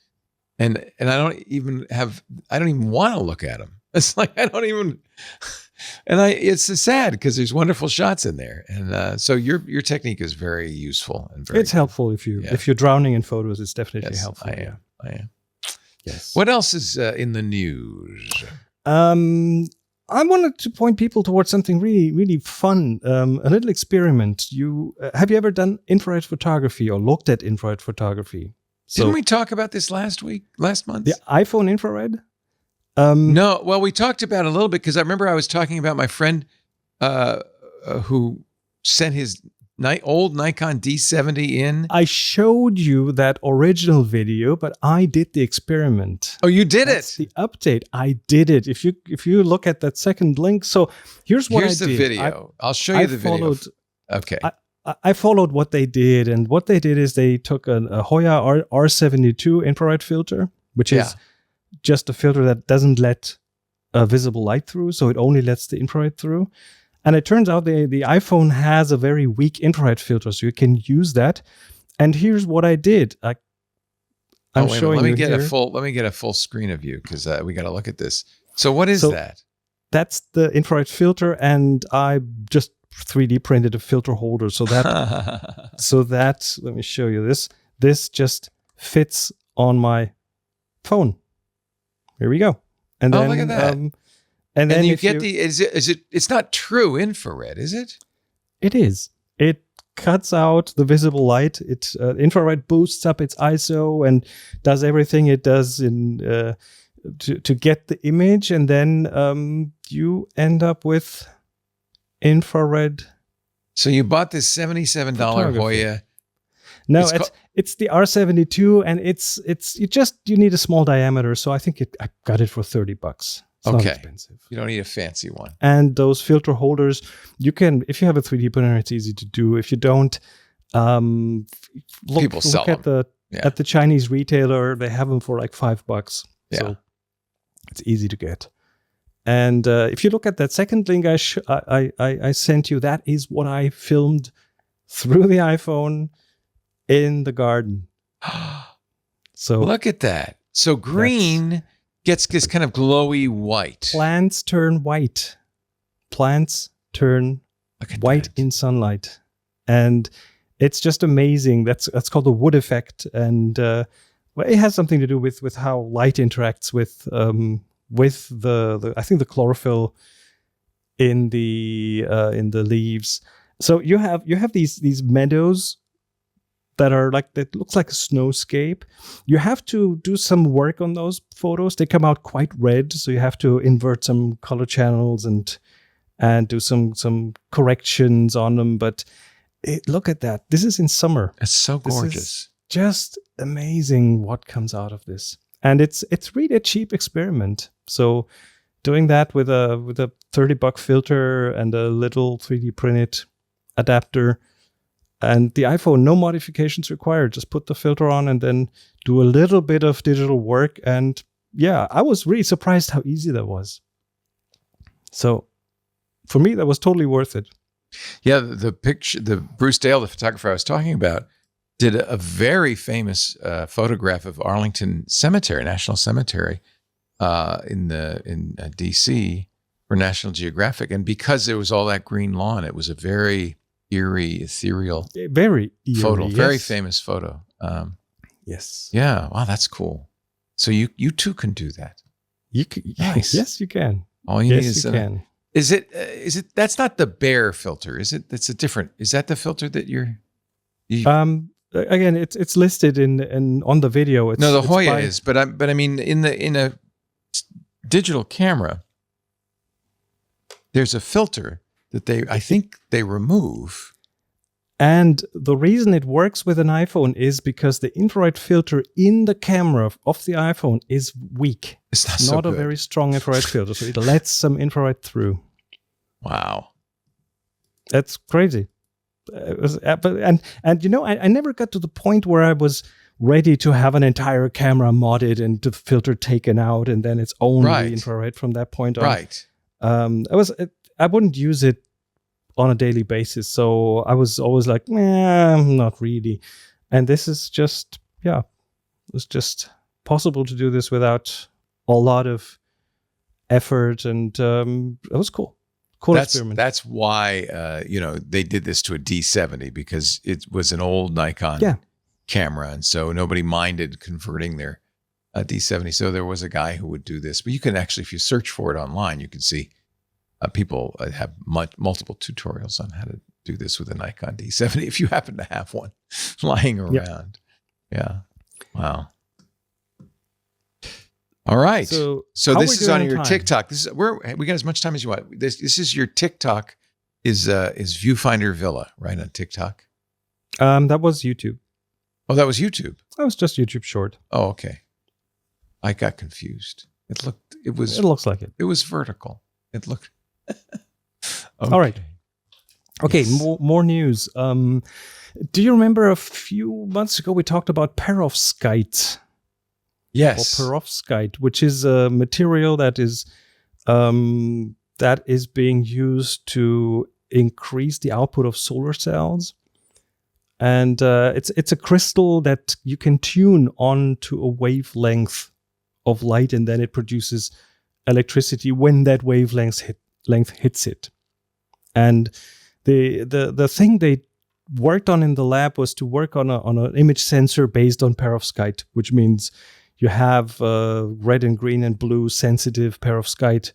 B: and I don't even want to look at them. It's like it's sad because there's wonderful shots in there, and so your technique is very useful and very.
C: It's helpful if you're drowning in photos. It's definitely helpful.
B: I am.
C: Yes.
B: What else is in the news?
C: I wanted to point people towards something really, really fun. A little experiment. Have you ever done infrared photography or looked at infrared photography?
B: Didn't we talk about this last month?
C: The iPhone infrared?
B: No. Well, we talked about it a little bit because I remember I was talking about my friend who sent his old Nikon D70 in.
C: I showed you that original video, but I did the experiment.
B: Oh, you did
C: That's the update. I did it. If you look at that second link, so here's the
B: did. Video. I'll show you the video. Okay.
C: I followed what they did, and what they did is they took a Hoya R72 infrared filter, which is just a filter that doesn't let visible light through, so it only lets the infrared through. And it turns out the iPhone has a very weak infrared filter, so you can use that. And here's what I did. I'm showing you here.
B: Let me get a full screen of you because we got to look at this. So what is that?
C: That's the infrared filter, and I just 3D printed a filter holder. So that let me show you this. This just fits on my phone. Here we go. And then,
B: look at that.
C: And
B: then you
C: if
B: get it's not true infrared, is it?
C: It is. It cuts out the visible light. It infrared boosts up its ISO and does everything it does in to get the image, and then you end up with infrared.
B: So you bought this $77 Hoya.
C: No, it's the R72, and you need a small diameter. So I think I got it for $30. It's not expensive.
B: You don't need a fancy one.
C: And those filter holders, you can, if you have a 3D printer, it's easy to do. If you don't,
B: People sell them.
C: At the Chinese retailer, they have them for like $5.
B: Yeah.
C: So it's easy to get. And if you look at that second link I sent you, that is what I filmed through the iPhone in the garden. So
B: look at that. So green gets this kind of glowy white.
C: Plants turn white. Plants turn white in sunlight. And it's just amazing. That's called the wood effect. And it has something to do with how light interacts with the I think the chlorophyll in the leaves. So you have these meadows that looks like a snowscape. You have to do some work on those photos. They come out quite red, so you have to invert some color channels and do some corrections on them. But look at that. This is in summer.
B: It's so gorgeous.
C: Just amazing what comes out of this. And it's really a cheap experiment. So doing that with a $30 filter and a little 3D printed adapter, and the iPhone, no modifications required. Just put the filter on and then do a little bit of digital work. And yeah, I was really surprised how easy that was. So for me, that was totally worth it.
B: Yeah, the Bruce Dale, the photographer I was talking about, did a very famous photograph of Arlington Cemetery, National Cemetery, in DC for National Geographic. And because there was all that green lawn, it was a very eerie, ethereal, photo.
C: Yes.
B: Very famous photo.
C: Yes.
B: Yeah. Wow, that's cool. So you too can do that.
C: You can.
B: Nice.
C: Yes, you can.
B: All you need
C: is
B: you can. Is it? That's not the Bear filter, is it? That's a different. Is that the filter that you
C: Again, it's listed in on the video.
B: No, the Hoya is, but I mean in a digital camera, there's a filter that I think they remove.
C: And the reason it works with an iPhone is because the infrared filter in the camera of the iPhone is weak.
B: It's
C: not a very strong infrared filter, so it lets some infrared through.
B: Wow,
C: that's crazy. And you know, I never got to the point where I was ready to have an entire camera modded and the filter taken out, and then it's only infrared from that point on.
B: Right.
C: I wouldn't use it on a daily basis, so I was always like, not really. And this is just, it's just possible to do this without a lot of effort, and it was cool. Cool experiment.
B: That's why they did this to a D70, because it was an old Nikon camera, and so nobody minded converting their D70. So there was a guy who would do this. But you can actually, if you search for it online, you can see people have multiple tutorials on how to do this with a Nikon D70 if you happen to have one lying around. Yeah. Wow. All right. So this is on your TikTok. This is we got as much time as you want. This is your TikTok is Viewfinder Villa, right, on TikTok?
C: That was YouTube.
B: Oh, that was YouTube.
C: That was just YouTube Short.
B: Oh, okay. I got confused. It looks like it. It was vertical. It looked okay.
C: All right. Okay, yes. More news. Do you remember a few months ago we talked about perovskite?
B: Yes.
C: Or perovskite, which is a material that is being used to increase the output of solar cells. And it's a crystal that you can tune onto a wavelength of light, and then it produces electricity when that wavelength hits it. And the thing they worked on in the lab was to work on an image sensor based on perovskite, which means you have red and green and blue sensitive perovskite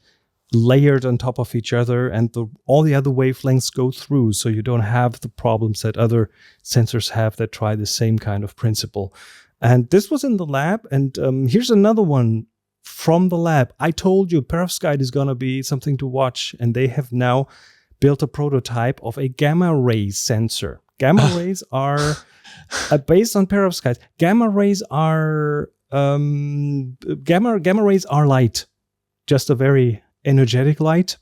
C: layered on top of each other, and all the other wavelengths go through, so you don't have the problems that other sensors have that try the same kind of principle. And this was in the lab, and here's another one from the lab. I told you perovskite is going to be something to watch, and they have now built a prototype of a gamma ray sensor. Gamma rays are based on perovskite. Gamma rays are gamma rays are light, just a very energetic light,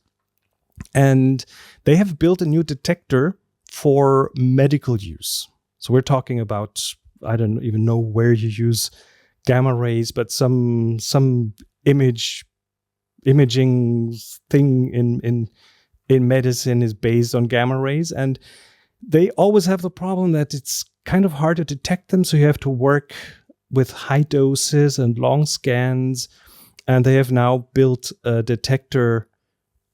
C: and they have built a new detector for medical use. So we're talking about, I don't even know where you use gamma rays, but some imaging thing in medicine is based on gamma rays, and they always have the problem that it's kind of hard to detect them, so you have to work with high doses and long scans. And they have now built a detector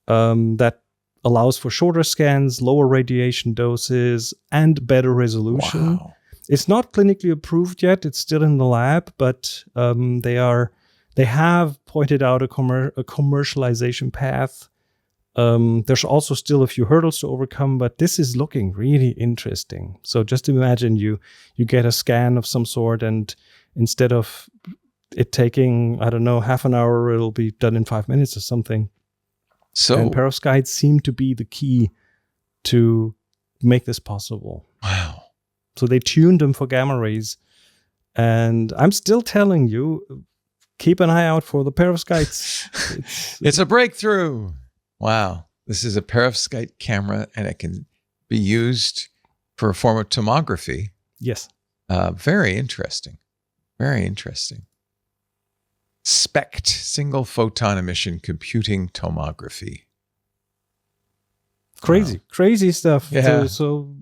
C: that allows for shorter scans, lower radiation doses, and better resolution.
B: Wow.
C: It's not clinically approved yet. It's still in the lab, but they have pointed out a commercialization path. There's also still a few hurdles to overcome, but this is looking really interesting. So just imagine you get a scan of some sort, and instead of it taking, I don't know, half an hour, it'll be done in 5 minutes or something. And perovskites seem to be the key to make this possible.
B: Wow.
C: So they tuned them for gamma rays. And I'm still telling you, keep an eye out for the perovskites.
B: It's a breakthrough. Wow. This is a perovskite camera, and it can be used for a form of tomography.
C: Yes.
B: Very interesting. Very interesting. SPECT, single photon emission computing tomography.
C: Crazy stuff.
B: Yeah.
C: So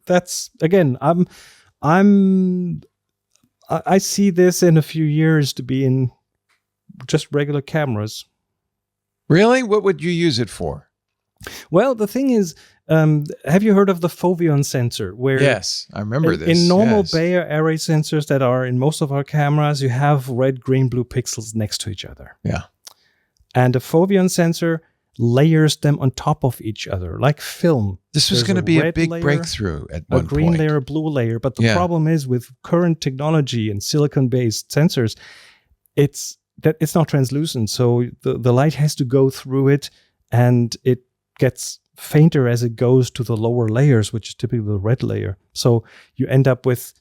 C: that's, again, I see this in a few years to be in just regular cameras.
B: Really? What would you use it for?
C: Well, the thing is, have you heard of the foveon sensor? Where
B: Yes, I remember this.
C: In normal
B: yes.
C: Bayer array sensors that are in most of our cameras, you have red, green, blue pixels next to each other.
B: Yeah.
C: And a foveon sensor layers them on top of each other, like film.
B: This was going to be a big
C: layer,
B: breakthrough at one
C: point. A green
B: point.
C: layer, a blue layer. But the problem is with current technology and silicon-based sensors, it's not translucent. So the light has to go through it, and it gets fainter as it goes to the lower layers, which is typically the red layer. So you end up with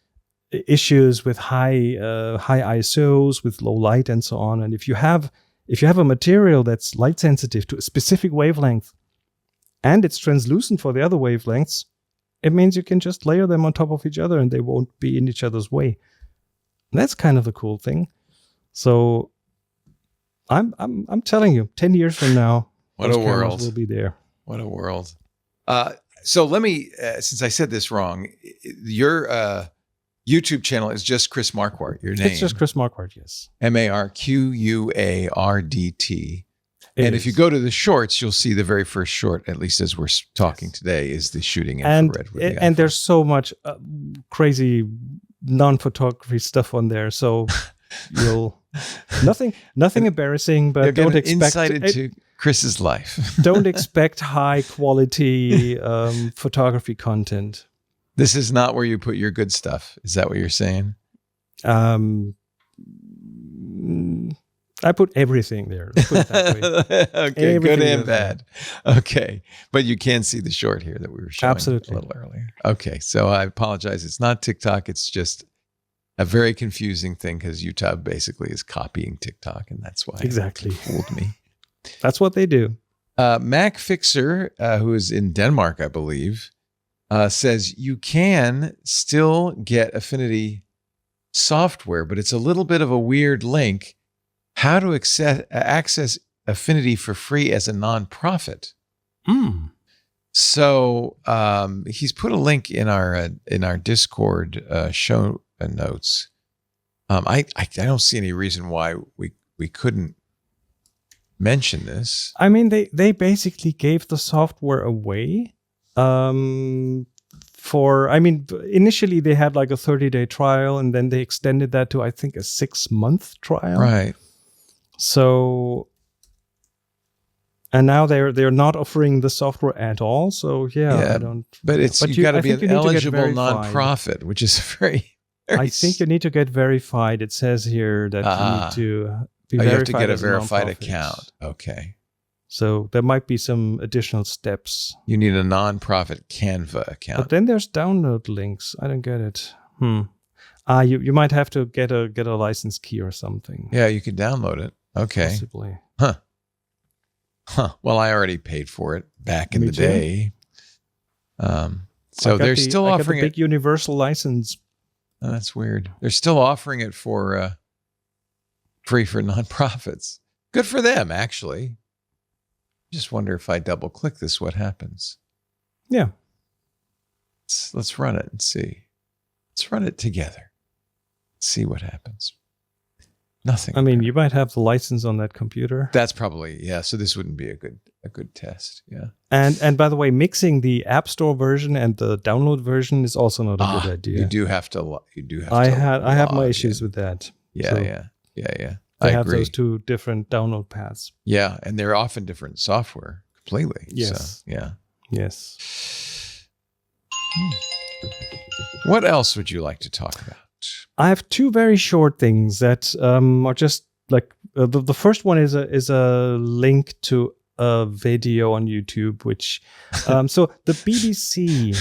C: issues with high ISOs, with low light, and so on. And if you have a material that's light sensitive to a specific wavelength, and it's translucent for the other wavelengths, it means you can just layer them on top of each other, and they won't be in each other's way. And that's kind of the cool thing. So I'm telling you, 10 years from now,
B: what a world
C: will be there.
B: What a world. So let me, since I said this wrong, your YouTube channel is just Chris Marquardt, your name.
C: It's just Chris Marquardt, yes.
B: Marquardt. And if you go to the shorts, you'll see the very first short, at least as we're talking today, is the shooting infrared.
C: And there's so much crazy non-photography stuff on there. So you'll nothing embarrassing, but don't expect
B: insight into Chris's life.
C: Don't expect high quality photography content.
B: This is not where you put your good stuff. Is that what you're saying?
C: I put everything there. Let's put it that way.
B: Okay,
C: everything
B: good and bad. Okay, but you can see the short here that we were showing
C: Absolutely.
B: a little earlier. Okay, so I apologize. It's not TikTok. It's just a very confusing thing because YouTube basically is copying TikTok, and that's why
C: exactly
B: it fooled me.
C: That's what they do.
B: Mac Fixer, who is in Denmark, I believe, says you can still get Affinity software, but it's a little bit of a weird link. How to access Affinity for free as a nonprofit. So he's put a link in our Discord show notes. I don't see any reason why we couldn't mention this.
C: I mean, they basically gave the software away. Initially they had like a 30-day trial, and then they extended that to, I think, a 6-month trial.
B: Right.
C: So, and now they're not offering the software at all. So I don't.
B: But you got to be an eligible nonprofit, which is very
C: I think you need to get verified. It says here that you need to be verified.
B: You have to get a verified account. Okay.
C: So there might be some additional steps.
B: You need a nonprofit Canva account.
C: But then there's download links. I don't get it. You might have to get a license key or something.
B: Yeah, you could download it. Okay.
C: Possibly.
B: Huh. Well, I already paid for it back in the day. So they're still offering
C: a big universal license.
B: Oh, that's weird. They're still offering it for free for nonprofits. Good for them, actually. Just wonder if I double click this, what happens?
C: Yeah.
B: Let's run it and see. Let's run it together. See what happens. Nothing.
C: I mean, you might have the license on that computer.
B: That's probably, yeah. So this wouldn't be a good test. Yeah.
C: And by the way, mixing the App Store version and the download version is also not a good idea.
B: You do have to.
C: I have my issues with that.
B: Yeah,
C: so
B: yeah.
C: I have those two different download paths.
B: Yeah, and they're often different software completely.
C: Yes.
B: So, yeah.
C: Yes.
B: What else would you like to talk about?
C: I have two very short things that are just like the first one is a link to a video on YouTube, which so the BBC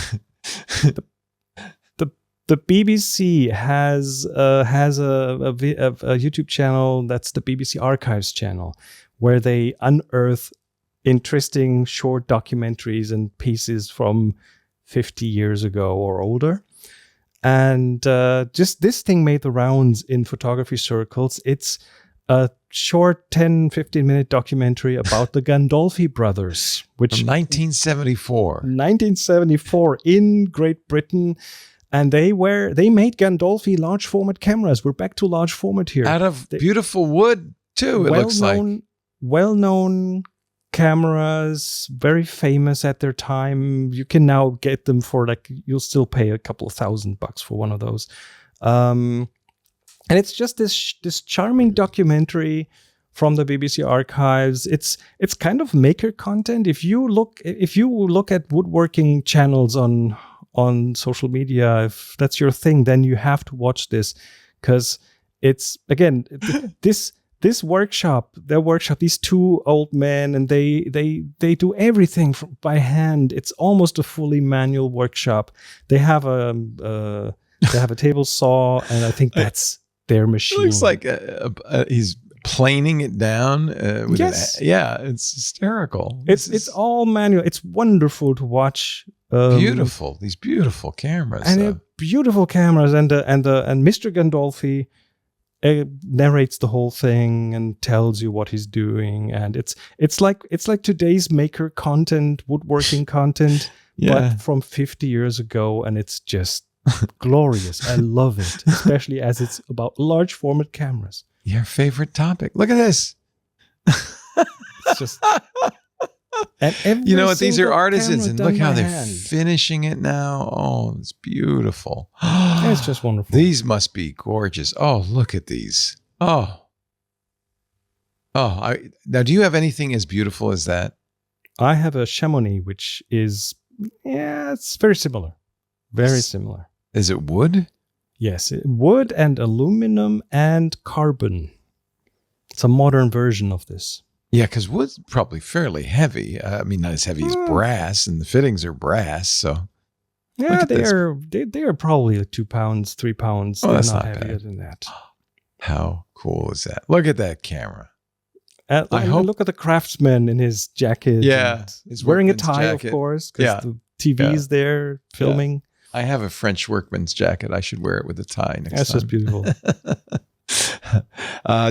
C: the BBC has a YouTube channel that's the BBC Archives channel, where they unearth interesting short documentaries and pieces from 50 years ago or older. And just this thing made the rounds in photography circles. It's a short 10, 15-minute documentary about the Gandolfi brothers, which
B: from 1974.
C: 1974 in Great Britain. And they made Gandolfi large format cameras. We're back to large format here.
B: Out of beautiful wood, too, it looks like.
C: Well-known cameras, very famous at their time. You can now get them for you'll still pay a couple of $1,000 for one of those. And it's just this charming documentary from the BBC Archives. It's kind of maker content. If you look at woodworking channels on social media, if that's your thing, then you have to watch this, because it's, again, this workshop, these two old men, and they do everything by hand. It's almost a fully manual workshop. They have a table saw, and I think that's their machine.
B: It looks like he's planing it down.
C: Yes.
B: It's hysterical.
C: It's all manual. It's wonderful to watch.
B: Beautiful, these beautiful cameras,
C: and they're beautiful cameras, and Mr. Gandolfi narrates the whole thing and tells you what he's doing, and it's like today's maker content, woodworking content, but from 50 years ago, and it's just glorious. I love it, especially as it's about large format cameras.
B: Your favorite topic. Look at this.
C: It's just. And
B: you know what? These are artisans, and look how they're finishing it now. Oh, it's beautiful.
C: It's just wonderful.
B: These must be gorgeous. Oh, look at these. Oh. Now, do you have anything as beautiful as that?
C: I have a Chamonix, which is, it's very similar. Very similar.
B: Is it wood?
C: Yes, wood and aluminum and carbon. It's a modern version of this.
B: Yeah, because wood's probably fairly heavy. I mean, not as heavy as brass, and the fittings are brass. So
C: yeah, they are probably like 2 pounds, 3 pounds.
B: Oh, that's not
C: heavier
B: bad.
C: than that.
B: How cool is that? Look at that camera.
C: Look at the craftsman in his jacket.
B: Yeah,
C: he's wearing a tie, jacket. Of course, because the TV is there filming.
B: Yeah. I have a French workman's jacket. I should wear it with a tie next time.
C: That's just beautiful.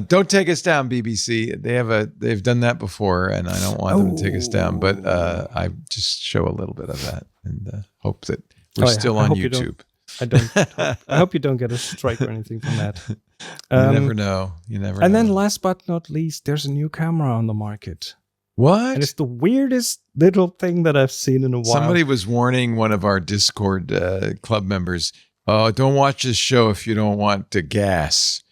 B: Don't take us down, BBC. They've done that before, and I don't want them to take us down. But I just show a little bit of that, and hope that we're still on YouTube.
C: I hope you don't get a strike or anything from that.
B: You never know.
C: And then last but not least, there's a new camera on the market.
B: What?
C: And it's the weirdest little thing that I've seen in a while.
B: Somebody was warning one of our Discord club members, oh, don't watch this show if you don't want to gas.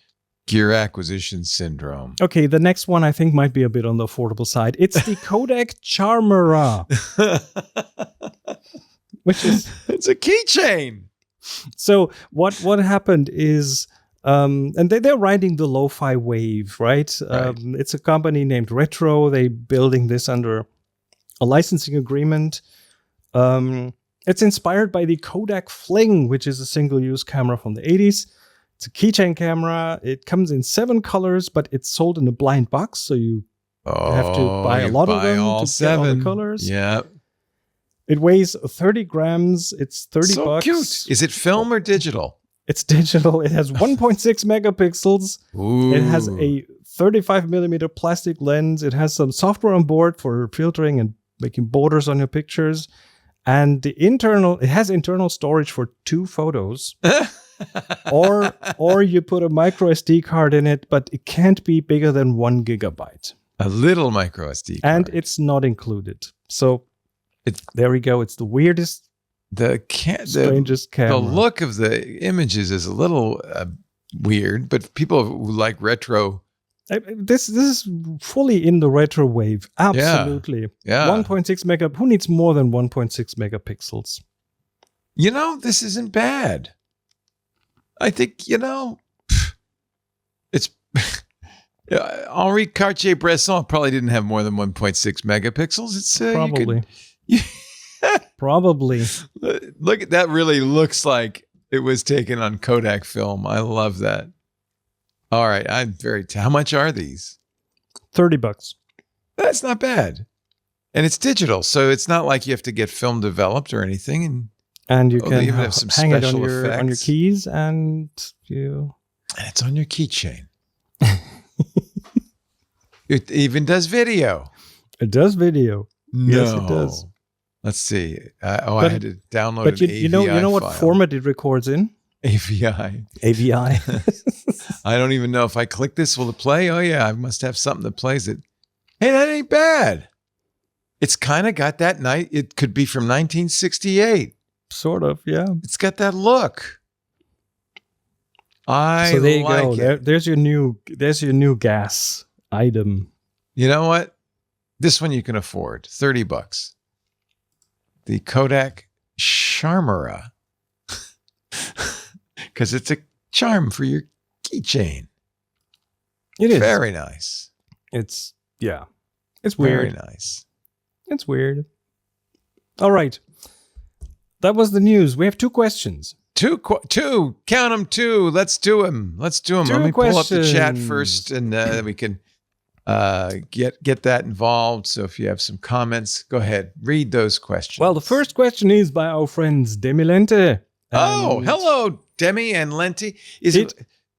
B: Gear acquisition syndrome.
C: Okay, the next one I think might be a bit on the affordable side. It's the Kodak Charmera. Which is...
B: It's a keychain.
C: So what happened is... and they're riding the lo-fi wave, right? It's a company named Retro. They're building this under a licensing agreement. It's inspired by the Kodak Fling, which is a single-use camera from the 80s. It's a keychain camera. It comes in 7 colors, but it's sold in a blind box, so you have to buy a lot of them
B: all
C: to
B: 7.
C: get all the colors.
B: Yeah.
C: It weighs 30 grams. It's 30 bucks.
B: Cute. Is it film or digital?
C: It's digital. It has 1.6 megapixels.
B: Ooh.
C: It has a 35 millimeter plastic lens. It has some software on board for filtering and making borders on your pictures. And it has internal storage for 2 photos. or you put a micro SD card in it, but it can't be bigger than 1 gigabyte.
B: A little micro SD card.
C: And it's not included. So there we go. It's the weirdest, strangest camera.
B: The look of the images is a little weird, but people who like retro.
C: This is fully in the retro wave. Absolutely.
B: Yeah.
C: 1.6 who needs more than 1.6 megapixels?
B: This isn't bad. I think, it's Henri Cartier-Bresson probably didn't have more than 1.6 megapixels. It's
C: probably. Probably.
B: Look at that. Really looks like it was taken on Kodak film. I love that. All right. I'm how much are these?
C: $30.
B: That's not bad. And it's digital. So it's not like you have to get film developed or anything. And
C: you can
B: have some
C: hang it on
B: effects.
C: on your keys and
B: it's on your keychain. It even does video.
C: It does video.
B: No.
C: Yes, it does.
B: Let's see. I had to download an AVI
C: you know what
B: file.
C: format it records in?
B: AVI.
C: AVI.
B: I don't even know if I click this, will it play? Oh yeah, I must have something that plays it. Hey, that ain't bad. It's kind of got that night. It could be from 1968.
C: Sort of, yeah.
B: It's got that look.
C: So there you
B: like
C: go.
B: it.
C: There's your new gas item.
B: You know what? This one you can afford. $30. The Kodak Charmera. Because it's a charm for your keychain.
C: It is.
B: Very nice.
C: It's weird.
B: Very nice.
C: It's weird. All right. That was the news. We have 2 questions.
B: Two. Count them 2. Let's do them. Let me pull up the chat first, and we can get that involved. So if you have some comments, go ahead. Read those questions.
C: Well, the first question is by our friends Demi Lente.
B: Oh, hello, Demi and Lenti.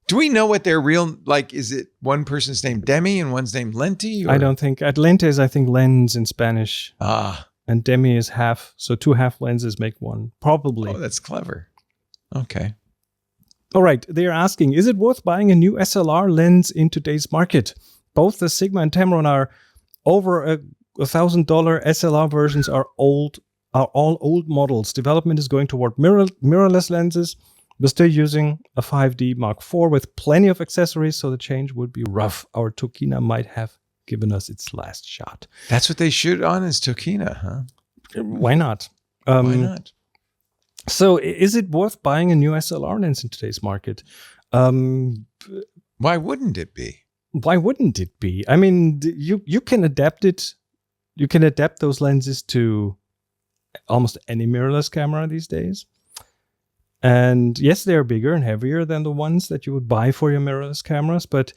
B: Do we know what their real, is it one person's name Demi and one's name Lenti? Or?
C: I don't think. Lente is, I think, lens in Spanish. And Demi is half. So 2 half lenses make 1. Probably.
B: Oh, that's clever. Okay.
C: All right. They're asking, is it worth buying a new SLR lens in today's market? Both the Sigma and Tamron are over $1,000. SLR versions are all old models. Development is going toward mirrorless lenses. We're still using a 5D Mark IV with plenty of accessories, so the change would be rough. Our Tokina might have given us its last shot.
B: That's what they shoot on is Tokina, huh?
C: Why not?
B: Why not?
C: So is it worth buying a new SLR lens in today's market?
B: Why wouldn't it be?
C: Why wouldn't it be? I mean, you can adapt it. You can adapt those lenses to almost any mirrorless camera these days. And yes, they're bigger and heavier than the ones that you would buy for your mirrorless cameras, but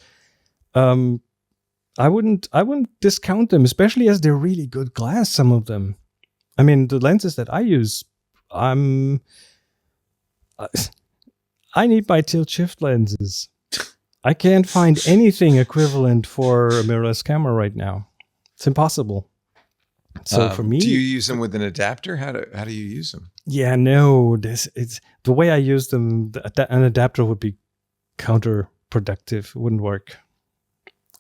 C: I wouldn't discount them, especially as they're really good glass, some of them. I mean, the lenses that I use, I need my tilt shift lenses. I can't find anything equivalent for a mirrorless camera right now. It's impossible. So for me,
B: do you use them with an adapter? How do you use them?
C: Yeah, no, it's the way I use them. An adapter would be counterproductive. It wouldn't work.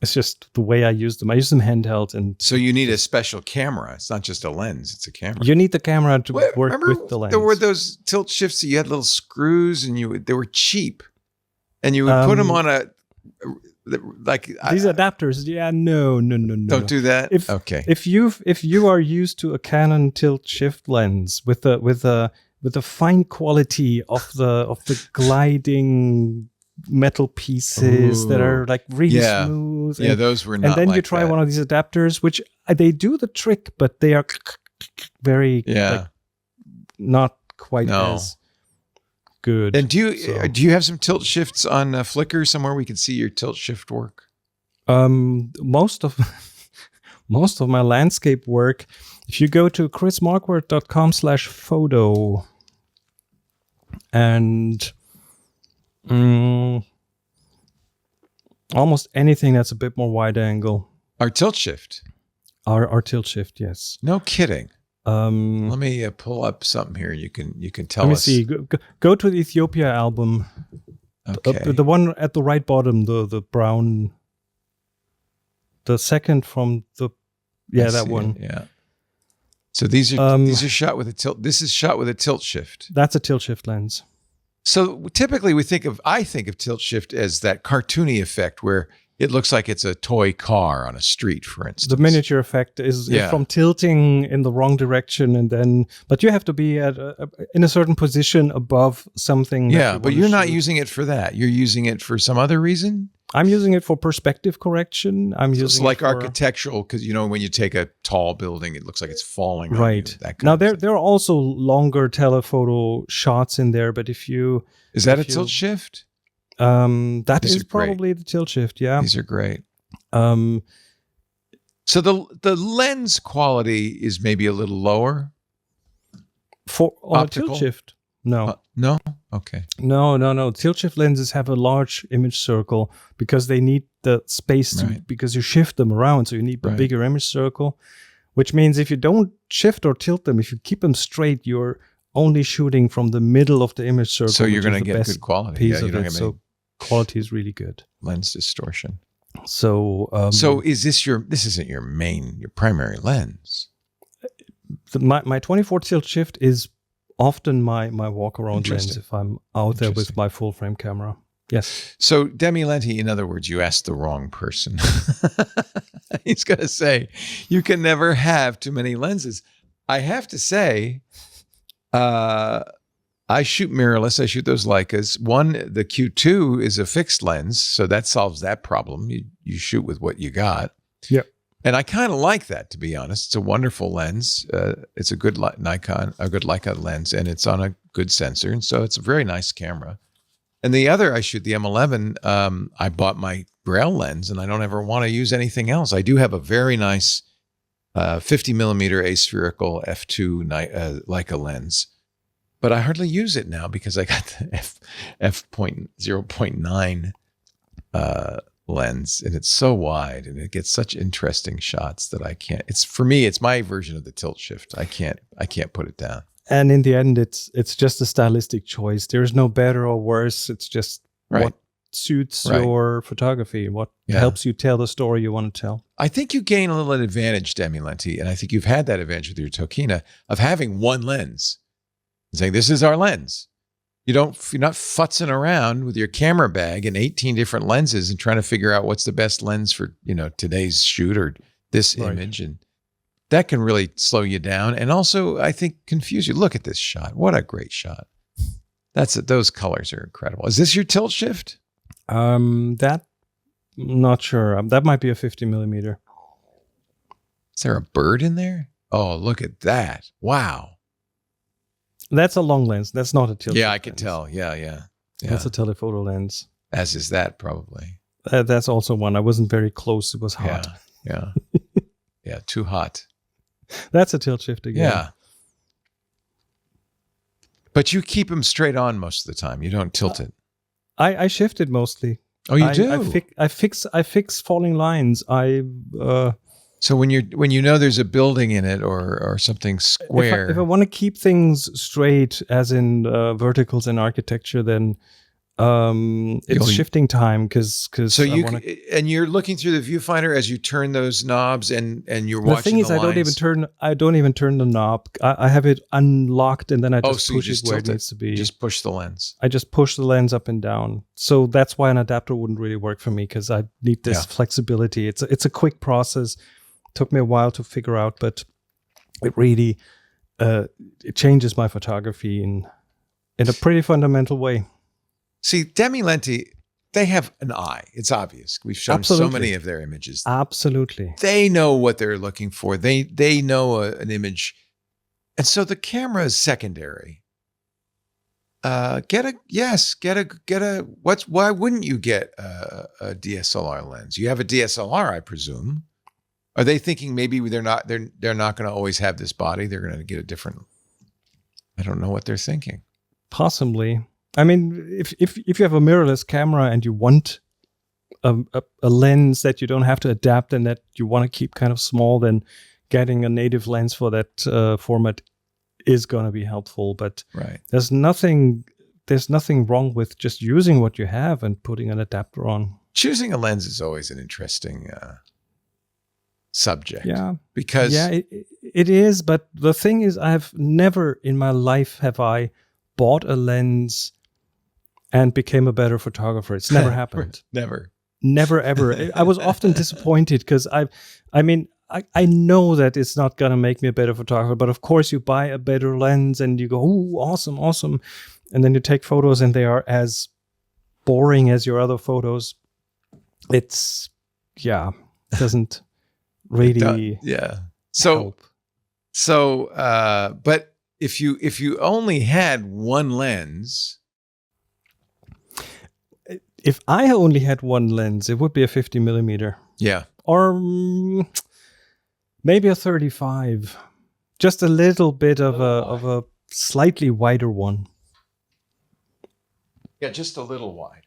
C: It's just the way I use them. I use them handheld, and
B: so you need a special camera. It's not just a lens; it's a camera.
C: You need the camera to work with the lens.
B: There were those tilt shifts that you had little screws, and they were cheap, and you would put them on a
C: these adapters. Yeah, no.
B: Don't do that.
C: If you are used to a Canon tilt shift lens with a fine quality of the gliding metal pieces that are like really smooth.
B: Yeah, those were not.
C: And then
B: like
C: you try
B: that.
C: one of these adapters, which they do the trick, but they are very not quite as good.
B: And do you have some tilt shifts on Flickr somewhere we can see your tilt shift work?
C: Most of my landscape work, if you go to chrismarquardt.com/photo and almost anything that's a bit more wide angle.
B: Our tilt shift.
C: Our tilt shift, yes.
B: No kidding. Let me pull up something here. You can tell us.
C: Let me see. Go to the Ethiopia album.
B: Okay.
C: The one at the right bottom, the brown. The second from the that one.
B: Yeah. So these are shot with a tilt. This is shot with a tilt shift.
C: That's a tilt shift lens.
B: So typically I think of tilt shift as that cartoony effect where it looks like it's a toy car on a street, for instance.
C: The miniature effect is from tilting in the wrong direction, but you have to be in a certain position above something.
B: Yeah, but you're not using it for that. You're using it for some other reason.
C: I'm using it for perspective correction.
B: It's like architectural, because when you take a tall building, it looks like it's falling.
C: Right.
B: On you, that kind
C: now
B: of
C: there are also longer telephoto shots in there, but is that
B: a tilt shift?
C: That is probably the tilt shift. Yeah,
B: these are great. So the lens quality is maybe a little lower
C: for on a tilt shift. No.
B: No? Okay.
C: No. Tilt shift lenses have a large image circle because they need the space because you shift them around. So you need a bigger image circle, which means if you don't shift or tilt them, if you keep them straight, you're only shooting from the middle of the image circle.
B: So you're going to get good quality.
C: So quality is really good.
B: Lens distortion.
C: So
B: this isn't your primary lens?
C: My 24 tilt shift is often my walk around lens if I'm out there with my full frame camera. Yes.
B: So Demi Lenti, in other words, you asked the wrong person. He's going to say you can never have too many lenses. I have to say, I shoot mirrorless. I shoot those Leicas. The Q2 is a fixed lens, so that solves that problem. You shoot with what you got.
C: Yep.
B: And I kind of like that, to be honest. It's a wonderful lens. It's a good Leica lens, and it's on a good sensor, and so it's a very nice camera. And the other, I shoot the M11. I bought my Braille lens, and I don't ever want to use anything else. I do have a very nice 50 millimeter aspherical f2 Leica lens, but I hardly use it now because I got the f.0.9 lens, and it's so wide and it gets such interesting shots that I can't. It's my version of the tilt shift. I can't put it down.
C: And in the end, it's just a stylistic choice. There's no better or worse. It's just what suits your photography, what helps you tell the story you want to tell.
B: I think you gain a little advantage, Demi Lenti, and I think you've had that advantage with your Tokina of having one lens and saying, this is our lens. You're not futzing around with your camera bag and 18 different lenses and trying to figure out what's the best lens for, today's shoot or this image. And that can really slow you down. And also, I think, confuse you. Look at this shot. What a great shot. Those colors are incredible. Is this your tilt shift?
C: That, not sure. That might be a 50 millimeter.
B: Is there a bird in there? Oh, look at that. Wow.
C: That's a long lens. That's not a tilt.
B: Yeah, I can tell. Yeah.
C: That's a telephoto lens.
B: As is that, probably.
C: That's also one. I wasn't very close. It was hot.
B: Yeah. Yeah, too hot.
C: That's a tilt shift again.
B: Yeah. But you keep them straight on most of the time. You don't tilt it.
C: I shift it mostly.
B: Oh, you do?
C: I fix falling lines.
B: So when you know there's a building in it or something square.
C: If I want to keep things straight, as in verticals in architecture, then it's shifting time because
B: so you're looking through the viewfinder as you turn those knobs and you're watching.
C: The thing is, I don't even turn the knob. I have it unlocked and then I just push it where it needs to be.
B: Just push the lens.
C: I just push the lens up and down. So that's why an adapter wouldn't really work for me, because I need this flexibility. It's a quick process. Took me a while to figure out, but it really it changes my photography in a pretty fundamental way.
B: See, Demi-Lenti, they have an eye. It's obvious. We've shown so many of their images.
C: Absolutely.
B: They know what they're looking for. They know an image. And so the camera is secondary. Why wouldn't you get a DSLR lens? You have a DSLR, I presume. Are they thinking maybe they're not going to always have this body? They're going to get a different, I don't know what they're thinking.
C: Possibly. I mean, if you have a mirrorless camera and you want a lens that you don't have to adapt and that you want to keep kind of small, then getting a native lens for that format is going to be helpful. But there's nothing wrong with just using what you have and putting an adapter on.
B: Choosing a lens is always an interesting subject.
C: Yeah.
B: Because
C: it is. But the thing is, I've never in my life have I bought a lens and became a better photographer. It's never happened. Never, ever. I was often disappointed because I know that it's not going to make me a better photographer, but of course you buy a better lens and you go, ooh, awesome. And then you take photos and they are as boring as your other photos. It doesn't really help.
B: But if you only had one lens,
C: if I only had one lens, it would be a 50 millimeter.
B: Yeah.
C: Or maybe a 35. Just a little bit of a slightly wider one.
B: Yeah, just a little wide.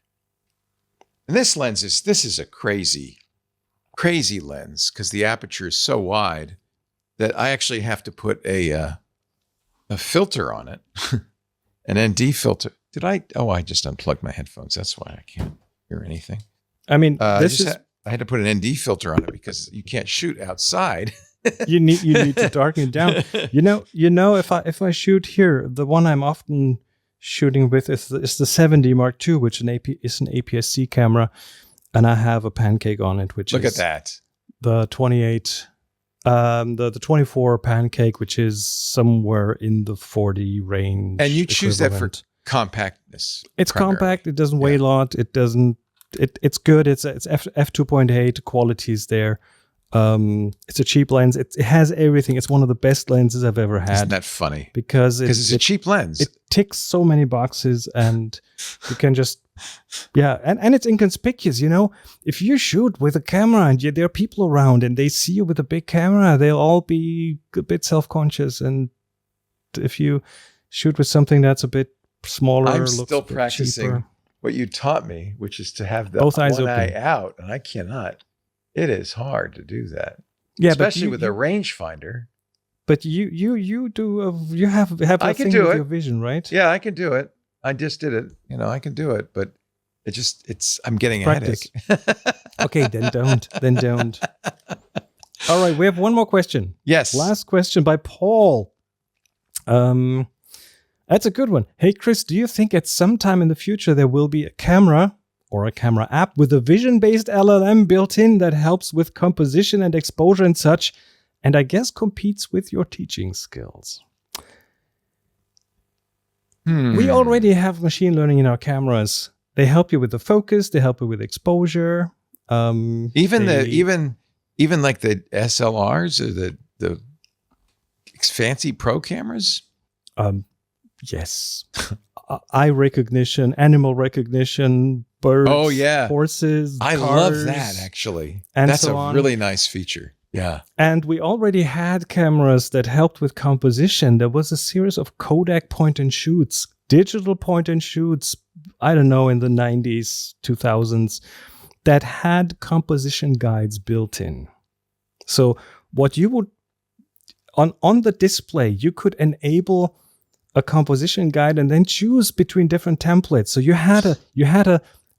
B: And this is a crazy lens because the aperture is so wide that I actually have to put a filter on it, an ND filter. I just unplugged my headphones. That's why I can't hear anything.
C: I mean,
B: I had to put an ND filter on it because you can't shoot outside.
C: you need to darken it down. You know, if I shoot here, the one I'm often shooting with is the 70 Mark II, which is an APS-C camera, and I have a pancake on it, which
B: look at that.
C: The 28. The 24 pancake, which is somewhere in the 40 range.
B: And you choose that for compactness.
C: It's compact. It doesn't weigh a lot. It doesn't. It's good. It's f2.8. Quality is there. It's a cheap lens. It has everything. It's one of the best lenses I've ever had.
B: Isn't that funny?
C: Because
B: it's a cheap lens.
C: It ticks so many boxes, and you can just and it's inconspicuous. You know, if you shoot with a camera and there are people around and they see you with a big camera, they'll all be a bit self-conscious. And if you shoot with something that's a bit smaller,
B: I'm
C: looks
B: still
C: a bit
B: practicing
C: cheaper.
B: What you taught me, which is to have the
C: both eyes
B: one
C: open.
B: eye out, and I cannot. It is hard to do that.
C: Yeah,
B: especially with a rangefinder.
C: But you have
B: I can do it.
C: Your vision, right?
B: Yeah, I can do it. I just did it. I can do it, but I'm getting a headache.
C: Okay, then don't. All right, we have one more question.
B: Yes.
C: Last question by Paul. That's a good one. Hey, Chris, do you think at some time in the future there will be a camera or a camera app with a vision-based LLM built in that helps with composition and exposure and such, and I guess competes with your teaching skills? We already have machine learning in our cameras. They help you with the focus. They help you with exposure.
B: Even like the SLRs or the fancy pro cameras.
C: Yes. Eye recognition, animal recognition, birds, horses,
B: I
C: cars,
B: love that, actually.
C: And
B: that's
C: so
B: a really nice feature. Yeah.
C: And we already had cameras that helped with composition. There was a series of Kodak point and shoots, digital point and shoots, I don't know, in the 90s, 2000s, that had composition guides built in. So what you would on the display, you could enable a composition guide and then choose between different templates. So you had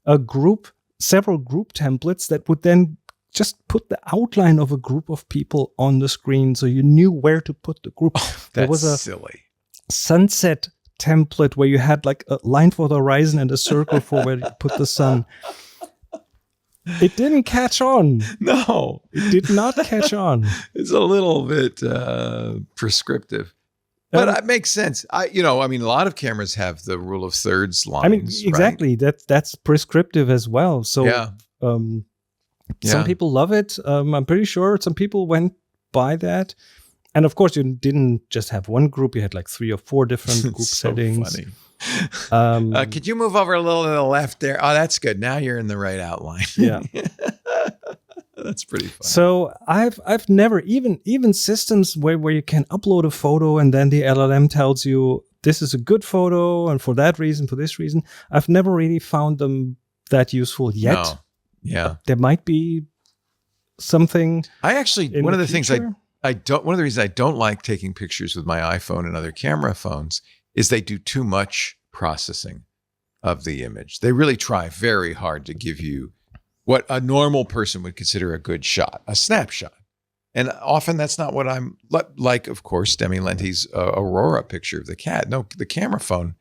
C: a group, several group templates that would then just put the outline of a group of people on the screen, so you knew where to put the group. There was a
B: silly
C: sunset template where you had like a line for the horizon and a circle for where you put the sun. It didn't catch on.
B: No,
C: It did not catch on.
B: it's a little bit prescriptive. But it makes sense. A lot of cameras have the rule of thirds lines.
C: I mean, exactly.
B: Right?
C: That's prescriptive as well. So
B: Yeah.
C: some people love it. I'm pretty sure some people went by that. And of course, you didn't just have one group. You had like 3 or 4 different group
B: so
C: settings.
B: Funny. Could you move over a little to the left there? Oh, that's good. Now you're in the right outline.
C: Yeah.
B: That's pretty fun.
C: So I've never even systems where you can upload a photo and then the LLM tells you this is a good photo and for that reason, for this reason. I've never really found them that useful yet.
B: No. Yeah.
C: There might be something.
B: I actually one of the things
C: future.
B: one of the reasons I don't like taking pictures with my iPhone and other camera phones is they do too much processing of the image. They really try very hard to give you what a normal person would consider a good shot, a snapshot. And often that's not what I'm like, of course, Demi Lenti's Aurora picture of the cat. No, the camera phone,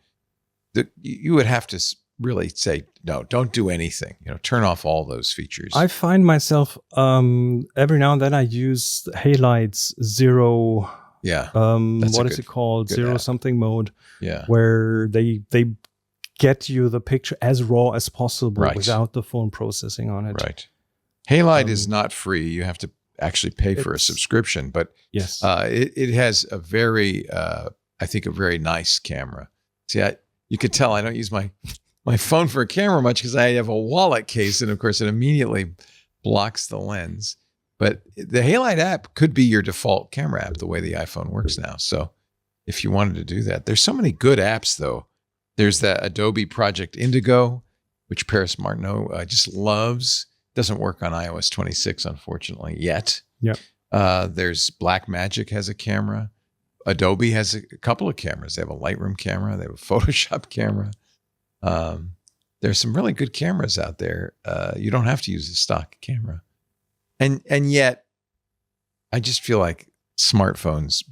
B: you would have to really say, no, don't do anything. Turn off all those features.
C: I find myself every now and then I use Halight's Zero.
B: Yeah.
C: What is it called? Zero
B: app.
C: Something mode.
B: Yeah.
C: Where they get you the picture as raw as possible without the phone processing on it.
B: Right. Halide is not free. You have to actually pay for a subscription, but
C: yes,
B: it has a very, I think, a very nice camera. See, you could tell I don't use my phone for a camera much because I have a wallet case, and of course, it immediately blocks the lens. But the Halide app could be your default camera app the way the iPhone works now. So if you wanted to do that, there's so many good apps though. There's that Adobe Project Indigo, which Paris Martineau just loves. Doesn't work on iOS 26, unfortunately, yet.
C: Yep.
B: There's Blackmagic has a camera. Adobe has a couple of cameras. They have a Lightroom camera. They have a Photoshop camera. There's some really good cameras out there. You don't have to use a stock camera. And yet, I just feel like smartphones,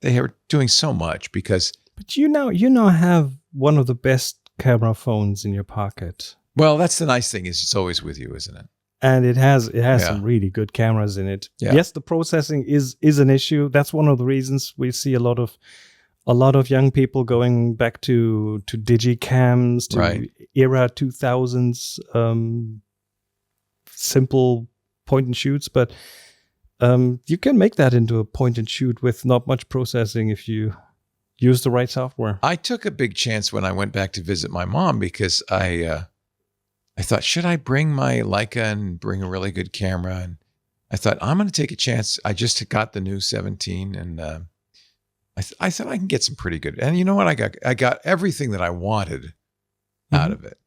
B: they are doing so much because...
C: But you now have one of the best camera phones in your pocket.
B: Well, that's the nice thing is it's always with you, isn't it?
C: And it has some really good cameras in it.
B: Yeah.
C: Yes, the processing is an issue. That's one of the reasons we see a lot of young people going back to digicams, to era 2000s, simple point and shoots. But you can make that into a point and shoot with not much processing if you use the right software.
B: I took a big chance when I went back to visit my mom because I thought, should I bring my Leica and bring a really good camera? And I thought, I'm going to take a chance. I just got the new 17 and I thought I can get some pretty good. And you know what? I got everything that I wanted out of it.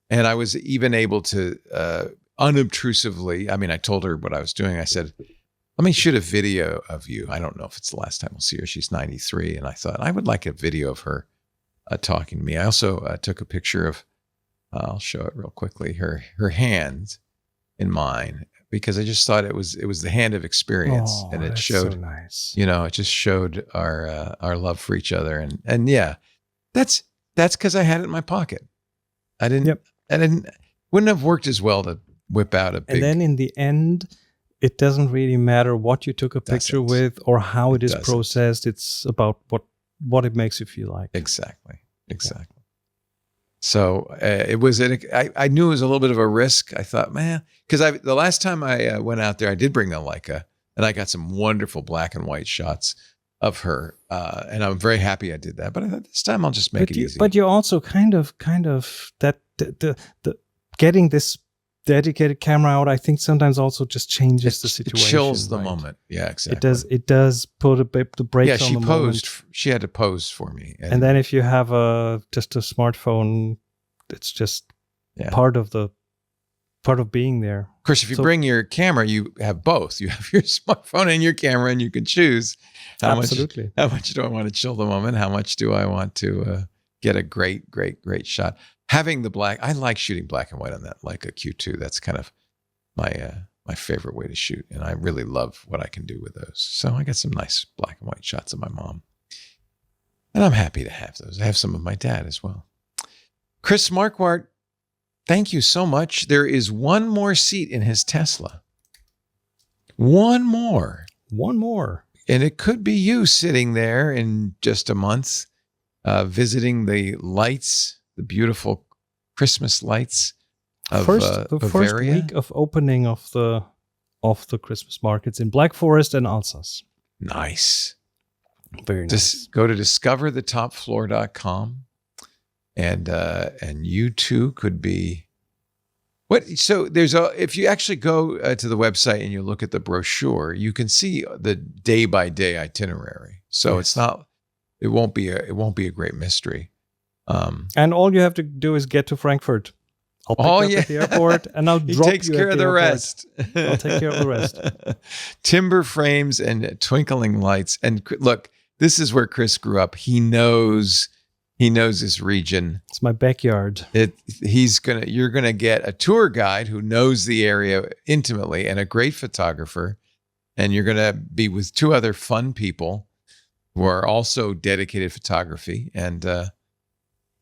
B: And I was even able to unobtrusively, I told her what I was doing. I said, let me shoot a video of you. I don't know if it's the last time we'll see her. She's 93. And I thought I would like a video of her talking to me. I also took a picture of, I'll show it real quickly, her hand in mine, because I just thought it was the hand of experience. And it showed,
C: so nice.
B: It just showed our love for each other. And yeah, that's because I had it in my pocket. I wouldn't have worked as well to whip out a big.
C: And then in the end, it doesn't really matter what you took a picture with or how it is processed. It's about what it makes you feel like.
B: Exactly. Yeah. So it was. I knew it was a little bit of a risk. I thought, man, because the last time I went out there, I did bring the Leica, and I got some wonderful black and white shots of her, and I'm very happy I did that. But I thought this time I'll just make it easy.
C: But you also kind of that the getting this dedicated camera out, I think sometimes also just changes the situation.
B: It chills the moment. Yeah, exactly.
C: It does put the brakes on the moment.
B: Yeah, she posed. She had to pose for me.
C: And then if you have just a smartphone, it's just part of the part of being there.
B: Of course, if you bring your camera, you have both. You have your smartphone and your camera, and you can choose how much do I want to chill the moment? How much do I want to get a great shot? Having the black, I like shooting black and white on that Leica Q2. That's kind of my favorite way to shoot, and I really love what I can do with those. So I got some nice black and white shots of my mom, and I'm happy to have those. I have some of my dad as well. Chris Marquardt, thank you so much. There is one more seat in his Tesla. One more. And it could be you sitting there in just a month, visiting the lights, the beautiful Christmas lights of
C: the first
B: Bavaria.
C: week of opening of the Christmas markets in Black Forest and Alsace.
B: Nice.
C: Very nice.
B: Just go to discoverthetopfloor.com, and you too could be. So if you actually go to the website and you look at the brochure, you can see the day by day itinerary. So
C: Yes.
B: it won't be a great mystery.
C: And all you have to do is get to Frankfurt. I'll pick you up at the airport, and I'll drop
B: takes
C: you
B: care
C: at
B: of the
C: airport.
B: rest.
C: I'll take care of the rest.
B: Timber frames and twinkling lights. And look, this is where Chris grew up. He knows this region.
C: It's my backyard.
B: You're gonna get a tour guide who knows the area intimately and a great photographer, and you're gonna be with two other fun people who are also dedicated photography. And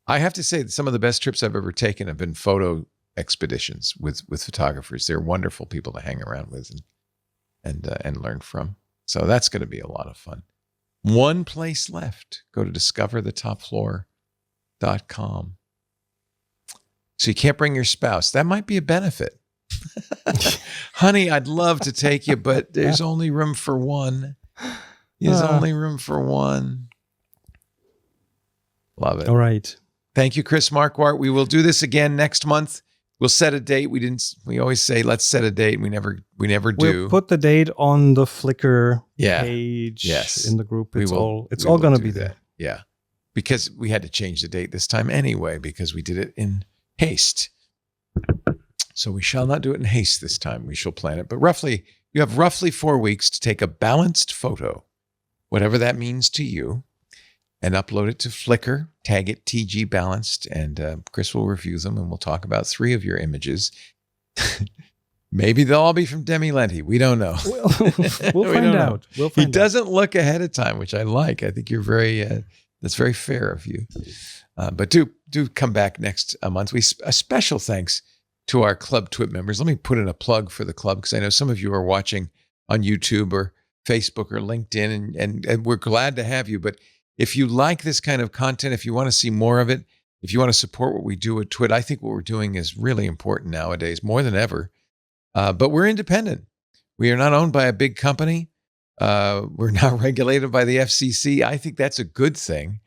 B: I have to say that some of the best trips I've ever taken have been photo expeditions with photographers. They're wonderful people to hang around with and learn from. So that's going to be a lot of fun. One place left. Go to discoverthetopfloor.com. So you can't bring your spouse. That might be a benefit. Honey, I'd love to take you, but there's only room for one. There's only room for one. Love it.
C: All right.
B: Thank you, Chris Marquardt. We will do this again next month. We'll set a date. We always say, let's set a date. And we never do.
C: We'll put the date on the Flickr
B: Yeah.
C: page
B: Yes.
C: in the group. It's all
B: We
C: going to
B: do
C: be
B: that.
C: there.
B: Yeah. Because we had to change the date this time anyway, because we did it in haste. So we shall not do it in haste this time. We shall plan it. But you have roughly 4 weeks to take a balanced photo, whatever that means to you, and upload it to Flickr, tag it TG Balanced, and Chris will review them, and we'll talk about 3 of your images. Maybe they'll all be from Demi Lenti. We don't know.
C: We'll find out.
B: He doesn't look ahead of time, which I like. I think you're that's very fair of you. But do come back next month. A special thanks to our Club TWiT members. Let me put in a plug for the club, because I know some of you are watching on YouTube or Facebook or LinkedIn, and we're glad to have you. But if you like this kind of content, if you want to see more of it, if you want to support what we do at TWiT, I think what we're doing is really important nowadays, more than ever. But we're independent. We are not owned by a big company. We're not regulated by the FCC. I think that's a good thing.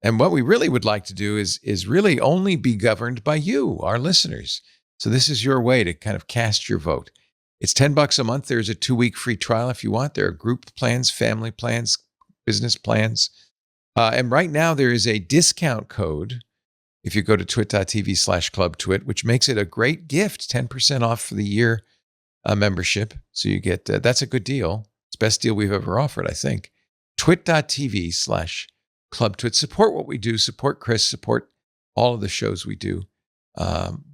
B: And what we really would like to do is really only be governed by you, our listeners. So this is your way to kind of cast your vote. It's $10 a month. There's a 2-week free trial if you want. There are group plans, family plans, business plans. And right now there is a discount code if you go to twit.tv/clubtwit, which makes it a great gift, 10% off for the year membership. So you get, that's a good deal. It's the best deal we've ever offered, I think. twit.tv/clubtwit. Support what we do, support Chris, support all of the shows we do.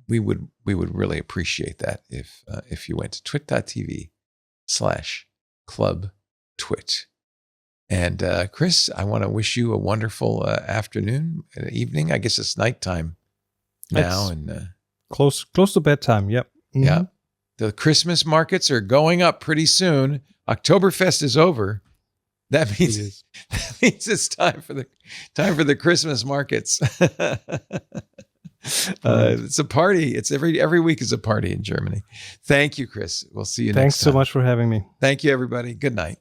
B: We would really appreciate that if you went to twit.tv/clubtwit. And Chris, I want to wish you a wonderful afternoon and evening. I guess it's nighttime now, and
C: close to bedtime. Yep. Mm-hmm.
B: Yeah, the Christmas markets are going up pretty soon. Oktoberfest is over. That means it's time for the Christmas markets. It's a party. It's every week is a party in Germany. Thank you, Chris. We'll see you next time.
C: Thanks so much for having me.
B: Thank you, everybody. Good night.